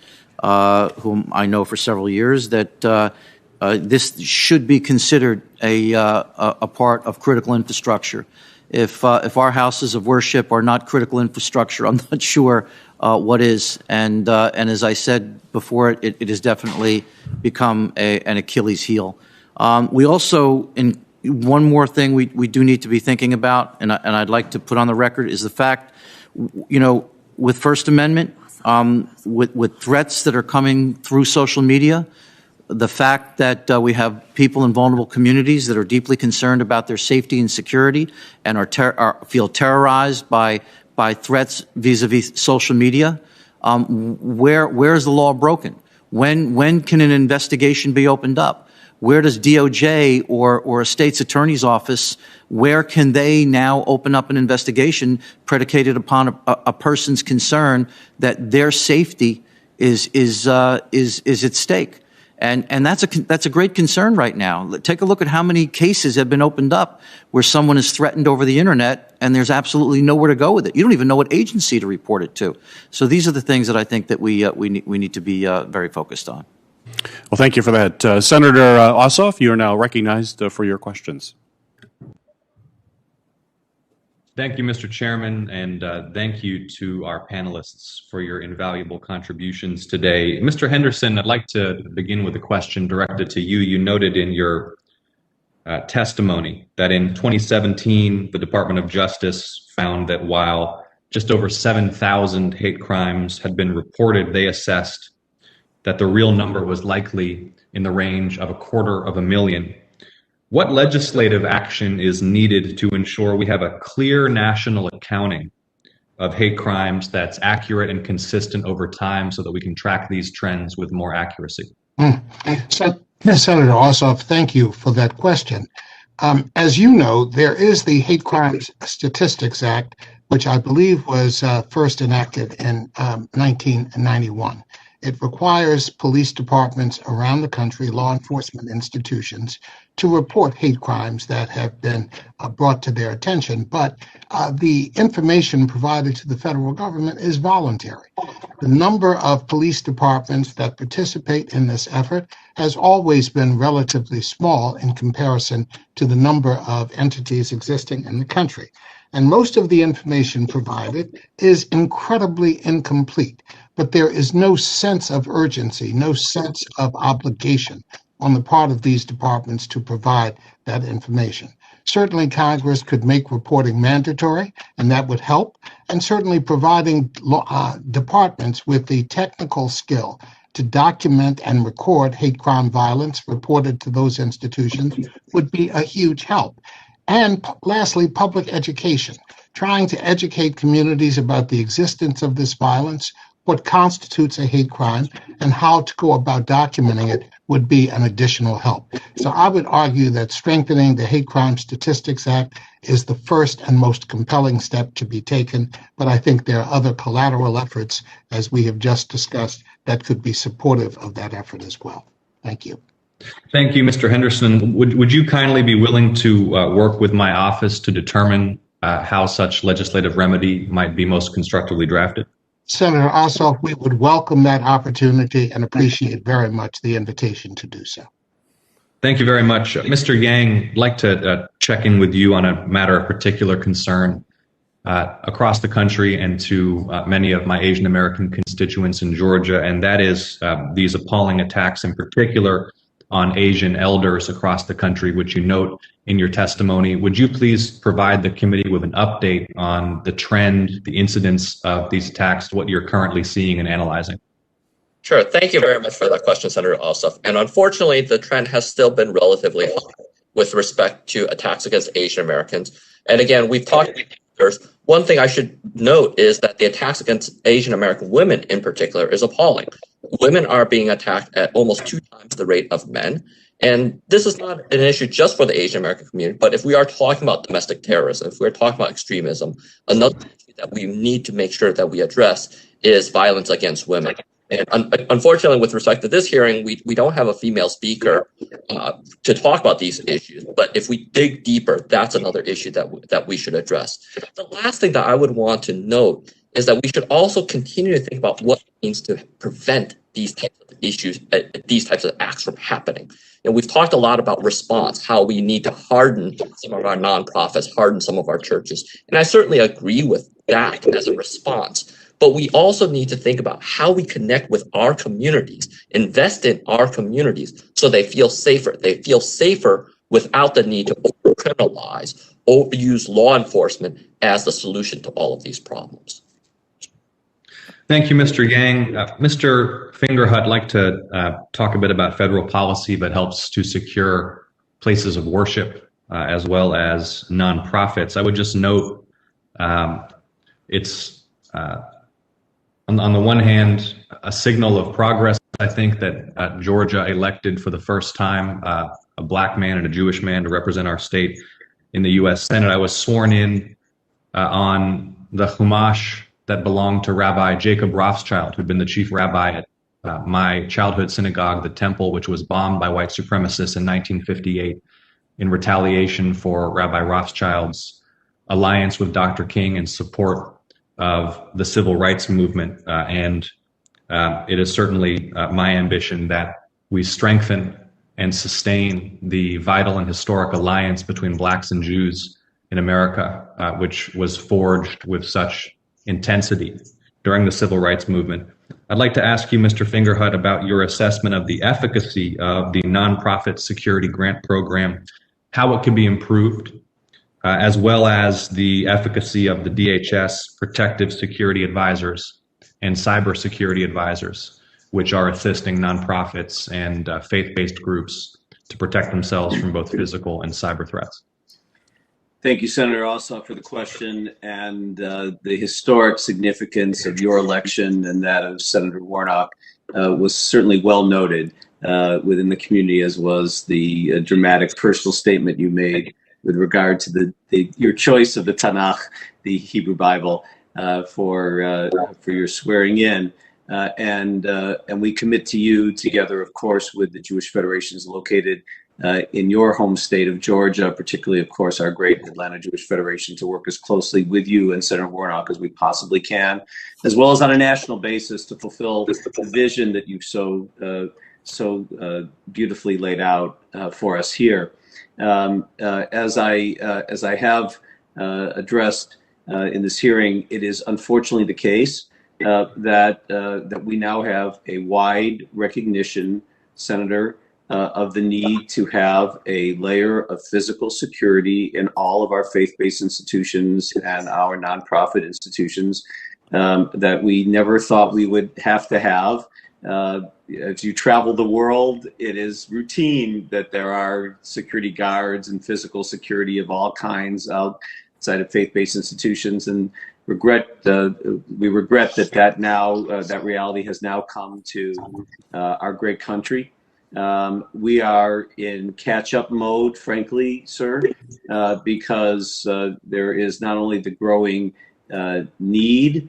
whom I know for several years, that this should be considered a part of critical infrastructure. If our houses of worship are not critical infrastructure, I'm not sure what is. And as I said before, it has definitely become an Achilles heel. We also, in one more thing we do need to be thinking about, and I'd like to put on the record, is the fact, with First Amendment, with threats that are coming through social media, the fact that we have people in vulnerable communities that are deeply concerned about their safety and security and feel terrorized by threats vis-a-vis social media, where is the law broken? When can an investigation be opened up? Where does DOJ or a state's attorney's office, where can they now open up an investigation predicated upon a person's concern that their safety is at stake? And that's a great concern right now. Take a look at how many cases have been opened up where someone is threatened over the internet and there's absolutely nowhere to go with it. You don't even know what agency to report it to. So these are the things that I think that we need to be very focused on. Well, thank you for that. Senator Ossoff, you are now recognized for your questions. Thank you, Mr. Chairman, and thank you to our panelists for your invaluable contributions today. Mr. Henderson, I'd like to begin with a question directed to you. You noted in your testimony that in 2017, the Department of Justice found that while just over 7,000 hate crimes had been reported, they assessed that the real number was likely in the range of 250,000. What legislative action is needed to ensure we have a clear national accounting of hate crimes that's accurate and consistent over time so that we can track these trends with more accuracy? Senator Ossoff, thank you for that question. As you know, there is the Hate Crimes Statistics Act, which I believe was first enacted in 1991. It requires police departments around the country, law enforcement institutions, to report hate crimes that have been brought to their attention. But the information provided to the federal government is voluntary. The number of police departments that participate in this effort has always been relatively small in comparison to the number of entities existing in the country. And most of the information provided is incredibly incomplete. But there is no sense of urgency, no sense of obligation on the part of these departments to provide that information. Certainly, Congress could make reporting mandatory, and that would help. And certainly providing departments with the technical skill to document and record hate crime violence reported to those institutions would be a huge help. And lastly, public education, trying to educate communities about the existence of this violence, what constitutes a hate crime, and how to go about documenting it would be an additional help. So I would argue that strengthening the Hate Crime Statistics Act is the first and most compelling step to be taken, but I think there are other collateral efforts, as we have just discussed, that could be supportive of that effort as well. Thank you. Thank you, Mr. Henderson. Would you kindly be willing to work with my office to determine how such legislative remedy might be most constructively drafted? Senator Ossoff, we would welcome that opportunity and appreciate very much the invitation to do so. Thank you very much. Mr. Yang, I'd like to check in with you on a matter of particular concern across the country and to many of my Asian American constituents in Georgia, and that is these appalling attacks in particular on Asian elders across the country, which you note in your testimony. Would you please provide the committee with an update on the trend, the incidence of these attacks, what you're currently seeing and analyzing? Sure. Thank you very much for that question, Senator Ossoff. And unfortunately, the trend has still been relatively high with respect to attacks against Asian Americans. And again, we've talked about others. One thing I should note is that the attacks against Asian American women in particular is appalling. Women are being attacked at almost 2 times the rate of men. And this is not an issue just for the Asian American community, but if we are talking about domestic terrorism, if we're talking about extremism, another issue that we need to make sure that we address is violence against women. And unfortunately, with respect to this hearing, we don't have a female speaker to talk about these issues. But if we dig deeper, that's another issue that we should address. The last thing that I would want to note is that we should also continue to think about what it means to prevent these types of issues, these types of acts from happening. And we've talked a lot about response, how we need to harden some of our nonprofits, harden some of our churches. And I certainly agree with that as a response. But we also need to think about how we connect with our communities, invest in our communities so they feel safer. They feel safer without the need to over-criminalize, overuse law enforcement as the solution to all of these problems. Thank you, Mr. Yang. Mr. Fingerhut, I'd like to talk a bit about federal policy that helps to secure places of worship as well as nonprofits. I would just note it's on the one hand, a signal of progress. I think that Georgia elected for the first time a black man and a Jewish man to represent our state in the U.S. Senate. I was sworn in on the Chumash that belonged to Rabbi Jacob Rothschild, who'd been the chief rabbi at my childhood synagogue, the Temple, which was bombed by white supremacists in 1958 in retaliation for Rabbi Rothschild's alliance with Dr. King and support of the civil rights movement. And it is certainly my ambition that we strengthen and sustain the vital and historic alliance between blacks and Jews in America, which was forged with such intensity during the civil rights movement. I'd like to ask you, Mr. Fingerhut, about your assessment of the efficacy of the nonprofit security grant program, how it can be improved, as well as the efficacy of the DHS protective security advisors and cybersecurity advisors, which are assisting nonprofits and faith-based groups to protect themselves from both physical and cyber threats. Thank you, Senator Ossoff, for the question, and the historic significance of your election and that of Senator Warnock was certainly well noted within the community, as was the dramatic personal statement you made with regard to your choice of the Tanakh, the Hebrew Bible, for your swearing in. And we commit to you, together, of course, with the Jewish Federations located in your home state of Georgia, particularly, of course, our great Atlanta Jewish Federation, to work as closely with you and Senator Warnock as we possibly can, as well as on a national basis to fulfill the vision that you've so beautifully laid out for us here. As I have addressed in this hearing, it is unfortunately the case that we now have a wide recognition, Senator, of the need to have a layer of physical security in all of our faith-based institutions and our nonprofit institutions that we never thought we would have to have. As you travel the world, it is routine that there are security guards and physical security of all kinds outside of faith-based institutions, and we regret that now that reality has now come to our great country. We are in catch-up mode, frankly, sir, because there is not only the growing need,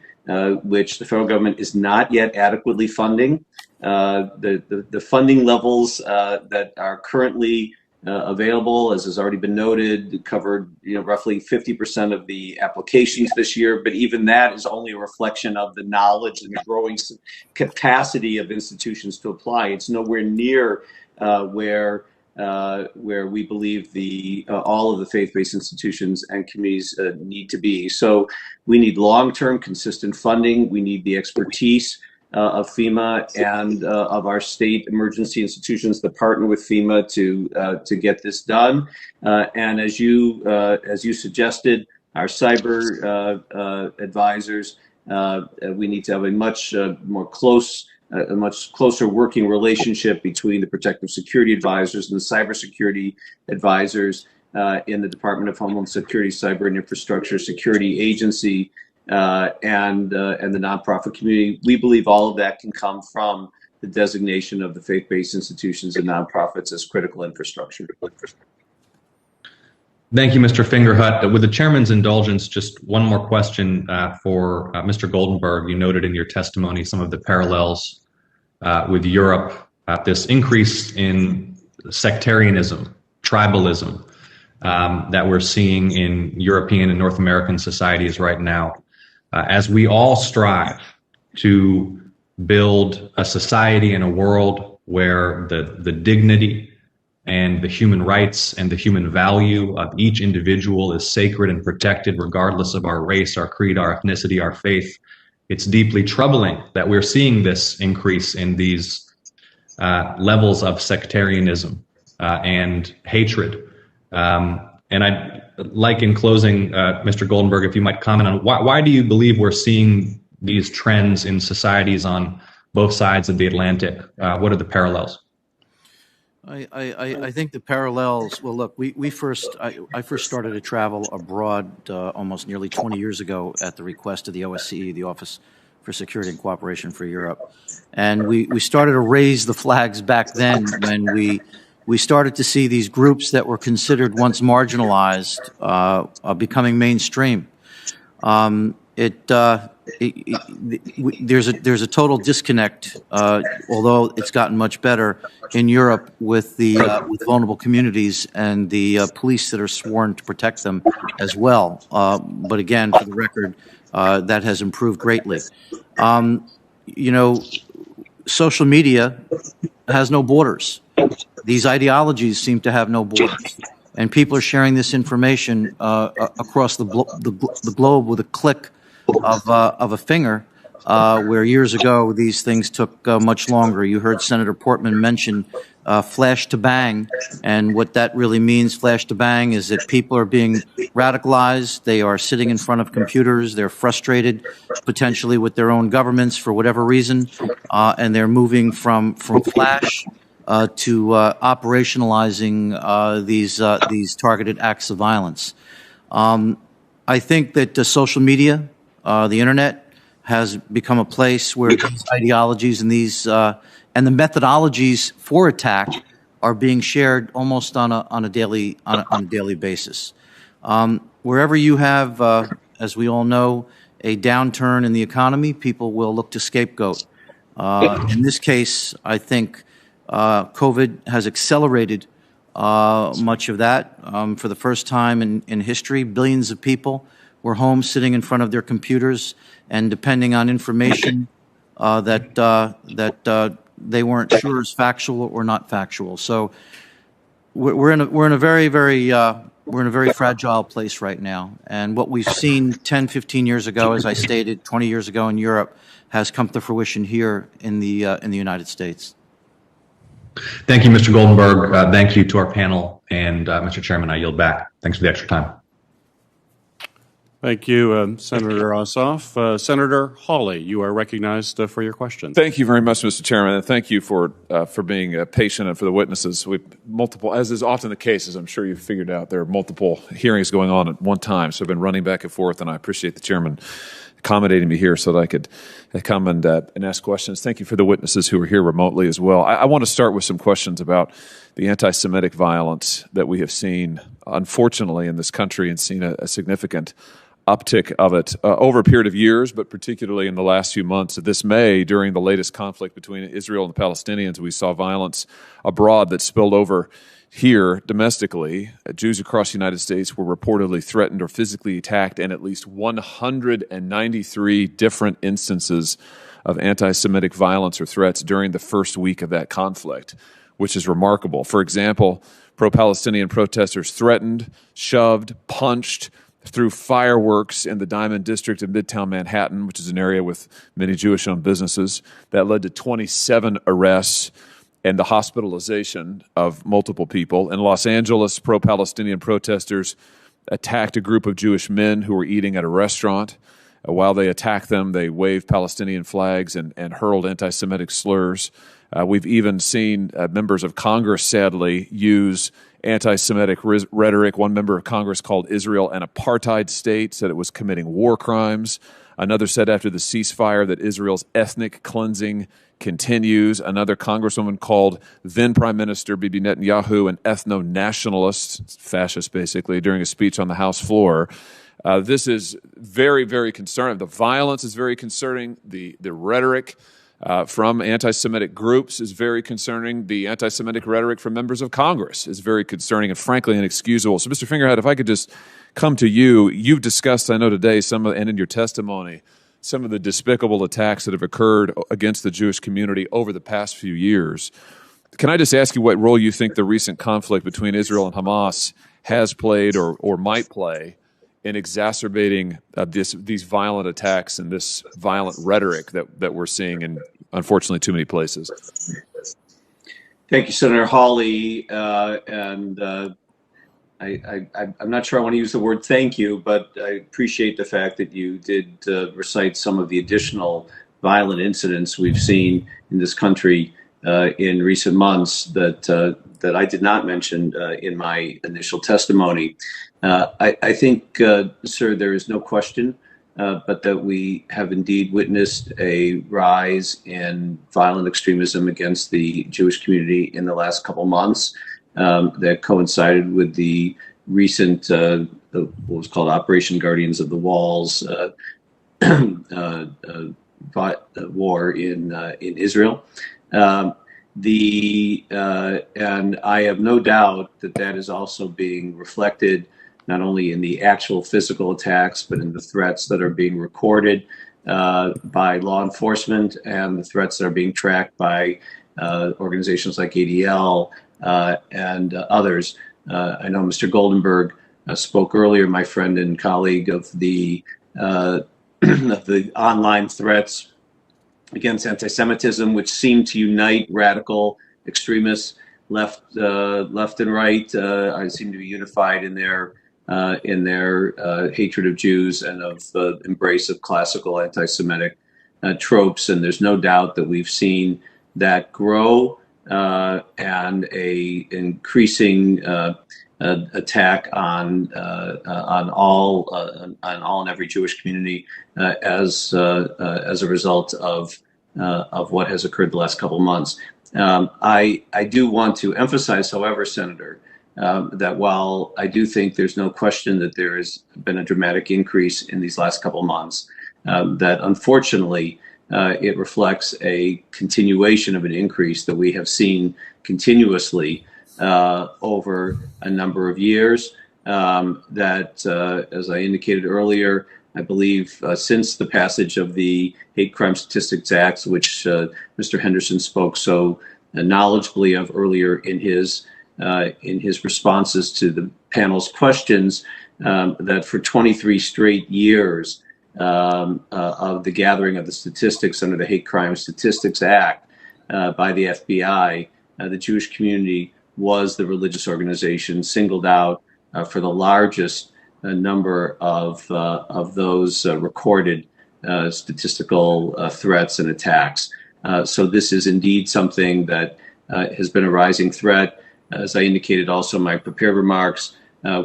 which the federal government is not yet adequately funding. The funding levels that are currently available, as has already been noted, covered roughly 50% of the applications this year. But even that is only a reflection of the knowledge and the growing capacity of institutions to apply. It's nowhere near where we believe all of the faith-based institutions and communities need to be. So we need long-term, consistent funding. We need the expertise of FEMA and of our state emergency institutions to partner with FEMA to get this done. And as you suggested, our cyber advisors, we need to have a much closer working relationship between the protective security advisors and the cybersecurity advisors in the Department of Homeland Security Cyber and Infrastructure Security Agency. And the nonprofit community. We believe all of that can come from the designation of the faith-based institutions and nonprofits as critical infrastructure. Thank you, Mr. Fingerhut. With the chairman's indulgence, just one more question for Mr. Goldenberg. You noted in your testimony some of the parallels with Europe, this increase in sectarianism, tribalism that we're seeing in European and North American societies right now. As we all strive to build a society and a world where the dignity and the human rights and the human value of each individual is sacred and protected regardless of our race, our creed, our ethnicity, our faith. It's deeply troubling that we're seeing this increase in these levels of sectarianism and hatred. And I'd like, in closing, Mr. Goldenberg, if you might comment on why do you believe we're seeing these trends in societies on both sides of the Atlantic? What are the parallels? I think the parallels, well, look, I first started to travel abroad almost nearly 20 years ago at the request of the OSCE, the Office for Security and Cooperation for Europe. And we started to raise the flags back then when we started to see these groups that were considered once marginalized becoming mainstream. There's a total disconnect, although it's gotten much better in Europe with with vulnerable communities and the police that are sworn to protect them as well. But again, for the record, that has improved greatly. Social media has no borders. These ideologies seem to have no borders, and people are sharing this information across the globe with a click of a finger, where years ago these things took much longer. You heard Senator Portman mention flash to bang, and what that really means, flash to bang, is that people are being radicalized. They are sitting in front of computers. They're frustrated, potentially, with their own governments for whatever reason, and they're moving from flash to operationalizing these targeted acts of violence. I think that social media, the internet, has become a place where these ideologies and and the methodologies for attack are being shared almost on a daily basis. Wherever you have, as we all know, a downturn in the economy, people will look to scapegoat. In this case, I think COVID has accelerated much of that. For the first time in history, billions of people were home sitting in front of their computers and depending on information that they weren't sure is factual or not factual. So we're in a very fragile place right now. And what we've seen 10, 15 years ago, as I stated, 20 years ago in Europe, has come to fruition here in the United States. Thank you, Mr. Goldenberg. Thank you to our panel. And Mr. Chairman, I yield back. Thanks for the extra time. Thank you, Senator Ossoff. Senator Hawley, you are recognized for your question. Thank you very much, Mr. Chairman, and thank you for being patient and for the witnesses. As is often the case, as I'm sure you've figured out, there are multiple hearings going on at one time, so I've been running back and forth, and I appreciate the chairman accommodating me here so that I could come and ask questions. Thank you for the witnesses who are here remotely as well. I want to start with some questions about the anti-Semitic violence that we have seen, unfortunately, in this country, and seen a significant uptick of it over a period of years, but particularly in the last few months. This May, during the latest conflict between Israel and the Palestinians, we saw violence abroad that spilled over here domestically. Jews across the United States were reportedly threatened or physically attacked, and at least 193 different instances of anti-Semitic violence or threats during the first week of that conflict, which is remarkable. For example, pro-Palestinian protesters threatened, shoved, punched, threw fireworks in the Diamond District of Midtown Manhattan, which is an area with many Jewish-owned businesses. That led to 27 arrests and the hospitalization of multiple people. In Los Angeles, pro-Palestinian protesters attacked a group of Jewish men who were eating at a restaurant. While they attacked them, they waved Palestinian flags and hurled anti-Semitic slurs. We've even seen members of Congress, sadly, use anti-Semitic rhetoric. One member of Congress called Israel an apartheid state, said it was committing war crimes. Another said after the ceasefire that Israel's ethnic cleansing continues. Another congresswoman called then Prime Minister Bibi Netanyahu an ethno-nationalist, fascist basically, during a speech on the House floor. This is very, very concerning. The violence is very concerning. The rhetoric from anti-Semitic groups is very concerning. The anti-Semitic rhetoric from members of Congress is very concerning and frankly inexcusable. So, Mr. Fingerhut, if I could just come to you. You've discussed, I know today, and in your testimony, some of the despicable attacks that have occurred against the Jewish community over the past few years. Can I just ask you what role you think the recent conflict between Israel and Hamas has played or might play in exacerbating these violent attacks and this violent rhetoric that we're seeing in, unfortunately, too many places? Thank you, Senator Hawley. I'm not sure I want to use the word thank you, but I appreciate the fact that you did recite some of the additional violent incidents we've seen in this country in recent months that I did not mention in my initial testimony. I think, sir, there is no question but that we have indeed witnessed a rise in violent extremism against the Jewish community in the last couple months. That coincided with the recent, what was called Operation Guardians of the Walls war in Israel. And I have no doubt that is also being reflected not only in the actual physical attacks, but in the threats that are being recorded by law enforcement and the threats that are being tracked by organizations like ADL and others. I know Mr. Goldenberg spoke earlier, my friend and colleague, of the online threats against anti-Semitism, which seem to unite radical extremists left and right. I seem to be unified in their hatred of Jews and of the embrace of classical anti-Semitic tropes. And there's no doubt that we've seen that grow and a increasing attack on all and every Jewish community as a result of what has occurred the last couple of months. I do want to emphasize, however, Senator, that while I do think there's no question that there has been a dramatic increase in these last couple of months, that unfortunately it reflects a continuation of an increase that we have seen continuously over a number of years. That, as I indicated earlier, I believe since the passage of the Hate Crime Statistics Act, which Mr. Henderson spoke so knowledgeably of earlier in his responses to the panel's questions, that for 23 straight years of the gathering of the statistics under the Hate Crime Statistics Act by the FBI, the Jewish community was the religious organization singled out for the largest number of those recorded statistical threats and attacks. So this is indeed something that has been a rising threat. As I indicated also in my prepared remarks,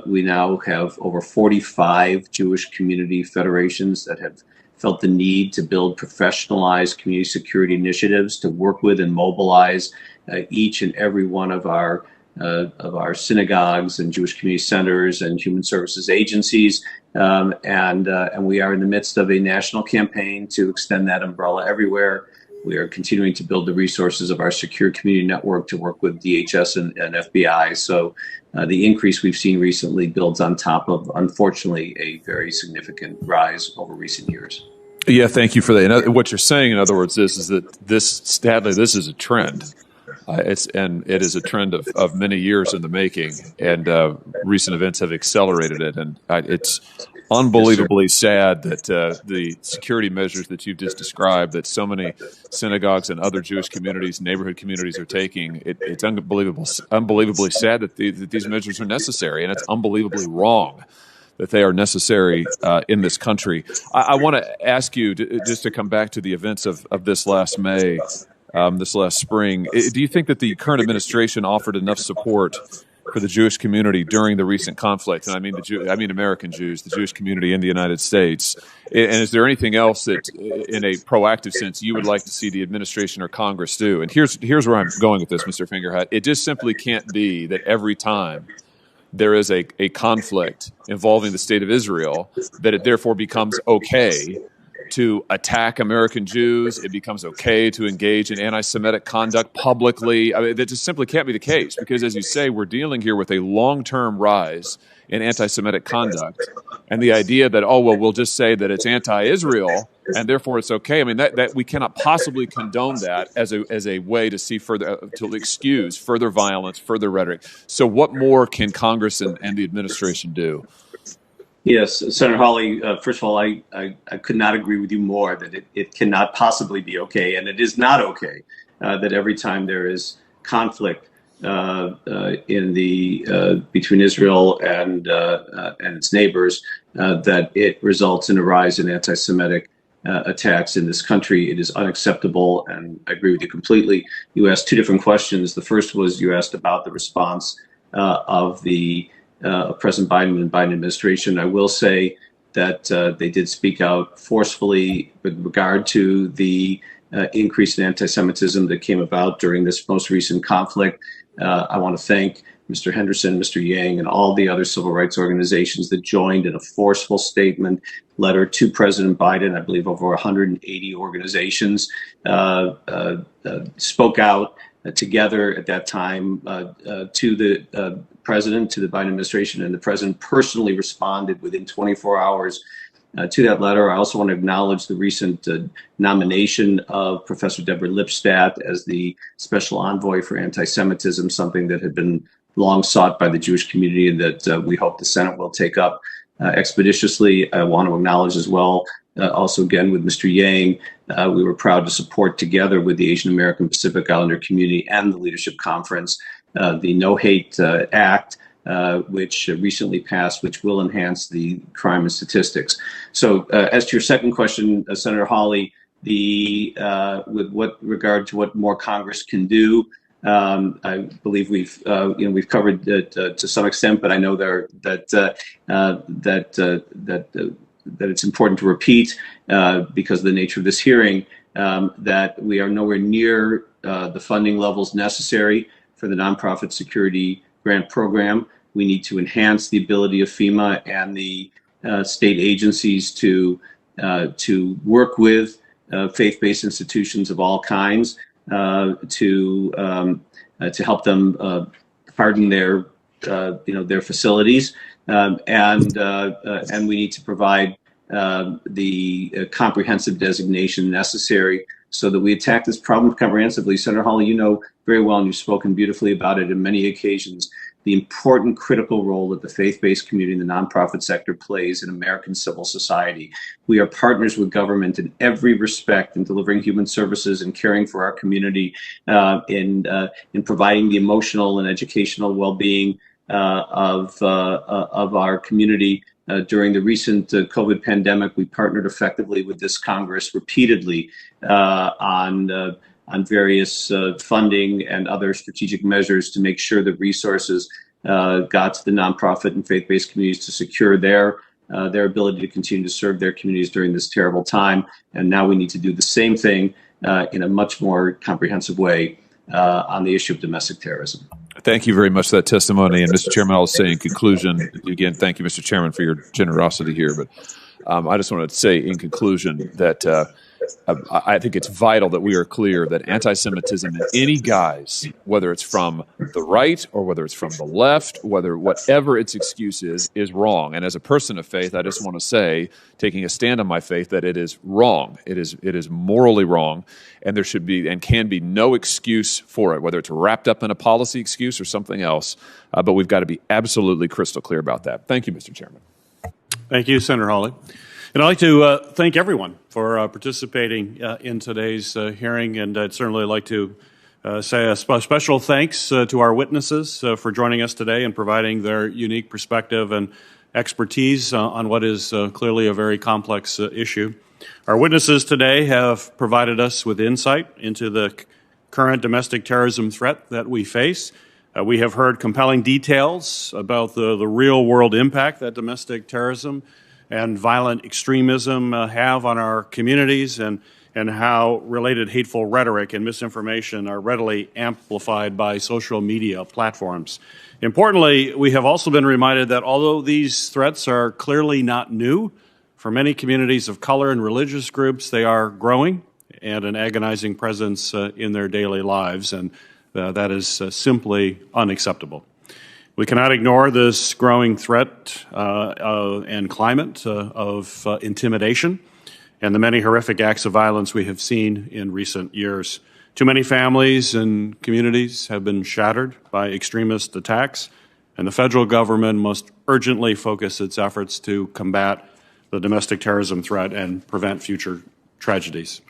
we now have over 45 Jewish community federations that have felt the need to build professionalized community security initiatives to work with and mobilize each and every one of our synagogues and Jewish community centers and human services agencies. And we are in the midst of a national campaign to extend that umbrella everywhere. We are continuing to build the resources of our secure community network to work with DHS and FBI. So the increase we've seen recently builds on top of, unfortunately, a very significant rise over recent years. Yeah, thank you for that. What you're saying, in other words, is that sadly, this is a trend. It is a trend of many years in the making, and recent events have accelerated it. And it's unbelievably sad that the security measures that you've just described, that so many synagogues and other Jewish communities, neighborhood communities are taking, it's unbelievably sad that these measures are necessary, and it's unbelievably wrong that they are necessary in this country. I want to ask you, just to come back to the events of this last May, this last spring, do you think that the current administration offered enough support for the Jewish community during the recent conflict? And I mean American Jews, the Jewish community in the United States. And is there anything else that, in a proactive sense, you would like to see the administration or Congress do? And here's where I'm going with this, Mr. Fingerhut. It just simply can't be that every time there is a conflict involving the state of Israel, that it therefore becomes okay to attack American Jews. It becomes okay to engage in anti-Semitic conduct publicly. I mean, that just simply can't be the case, because, as you say, we're dealing here with a long-term rise in anti-Semitic conduct And the idea that, oh, well, we'll just say that it's anti-Israel and therefore it's okay. I mean, that we cannot possibly condone that as a way to see further, to excuse further violence, further rhetoric. So what more can Congress and the administration do? Yes, Senator Hawley, first of all, I could not agree with you more that it cannot possibly be okay, and it is not okay that every time there is conflict in the between Israel and its neighbors, that it results in a rise in anti-Semitic attacks in this country. It is unacceptable, and I agree with you completely. You asked two different questions. The first was you asked about the response of the President Biden and Biden administration. I will say that they did speak out forcefully with regard to the increase in anti-Semitism that came about during this most recent conflict. I want to thank Mr. Henderson, Mr. Yang, and all the other civil rights organizations that joined in a forceful statement letter to President Biden. I believe over 180 organizations spoke out together at that time to the president, to the Biden administration, and the president personally responded within 24 hours to that letter. I also want to acknowledge the recent nomination of Professor Deborah Lipstadt as the special envoy for anti-Semitism, something that had been long sought by the Jewish community and that we hope the Senate will take up expeditiously. I want to acknowledge as well, also again with Mr. Yang, we were proud to support together with the Asian American Pacific Islander community and the Leadership Conference the No Hate Act, which recently passed, which will enhance the crime and statistics. So as to your second question, Senator Hawley, with what regard to what more Congress can do, I believe we've covered it to some extent, but I know that it's important to repeat because of the nature of this hearing that we are nowhere near the funding levels necessary for the nonprofit security grant program. We need to enhance the ability of FEMA and the state agencies to work with faith-based institutions of all kinds to help them harden their facilities, and we need to provide the comprehensive designation necessary so that we attack this problem comprehensively. Senator Hawley, you know very well, and you've spoken beautifully about it on many occasions, the important critical role that the faith-based community and the nonprofit sector plays in American civil society. We are partners with government in every respect in delivering human services and caring for our community, in providing the emotional and educational well-being of our community. During the recent COVID pandemic, we partnered effectively with this Congress repeatedly on various funding and other strategic measures to make sure that resources got to the nonprofit and faith-based communities to secure their ability to continue to serve their communities during this terrible time. And now we need to do the same thing in a much more comprehensive way on the issue of domestic terrorism. Thank you very much for that testimony. And Mr. Chairman, I'll say in conclusion, again, thank you, Mr. Chairman, for your generosity here. But I just wanted to say in conclusion that I think it's vital that we are clear that anti-Semitism in any guise, whether it's from the right or whether it's from the left, whatever its excuse is wrong. And as a person of faith, I just want to say, taking a stand on my faith, that it is wrong. It is morally wrong, and there should be and can be no excuse for it, whether it's wrapped up in a policy excuse or something else. But we've got to be absolutely crystal clear about that. Thank you, Mr. Chairman. Thank you, Senator Hawley. And I'd like to thank everyone for participating in today's hearing, and I'd certainly like to say a special thanks to our witnesses for joining us today and providing their unique perspective and expertise on what is clearly a very complex issue. Our witnesses today have provided us with insight into the current domestic terrorism threat that we face. We have heard compelling details about the real-world impact that domestic terrorism and violent extremism have on our communities, and how related hateful rhetoric and misinformation are readily amplified by social media platforms. Importantly, we have also been reminded that although these threats are clearly not new, for many communities of color and religious groups, they are growing and an agonizing presence in their daily lives, and that is simply unacceptable. We cannot ignore this growing threat and climate of intimidation and the many horrific acts of violence we have seen in recent years. Too many families and communities have been shattered by extremist attacks, and the federal government must urgently focus its efforts to combat the domestic terrorism threat and prevent future tragedies.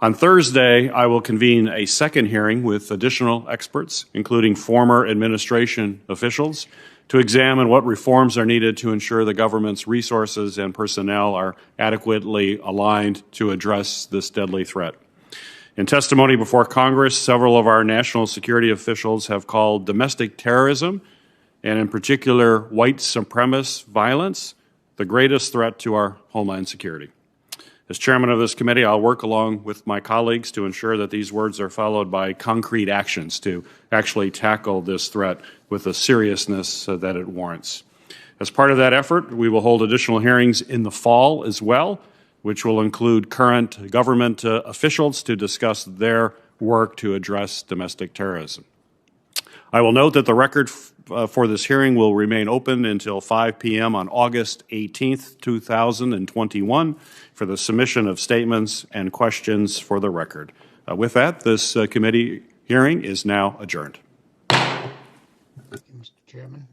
On Thursday, I will convene a second hearing with additional experts, including former administration officials, to examine what reforms are needed to ensure the government's resources and personnel are adequately aligned to address this deadly threat. In testimony before Congress, several of our national security officials have called domestic terrorism, and in particular white supremacist violence, the greatest threat to our homeland security. As chairman of this committee, I'll work along with my colleagues to ensure that these words are followed by concrete actions to actually tackle this threat with the seriousness that it warrants. As part of that effort, we will hold additional hearings in the fall as well, which will include current government officials to discuss their work to address domestic terrorism. I will note that the record for this hearing will remain open until 5 p.m. on August 18th, 2021 for the submission of statements and questions for the record. With that, this committee hearing is now adjourned. Thank you, Mr. Chairman.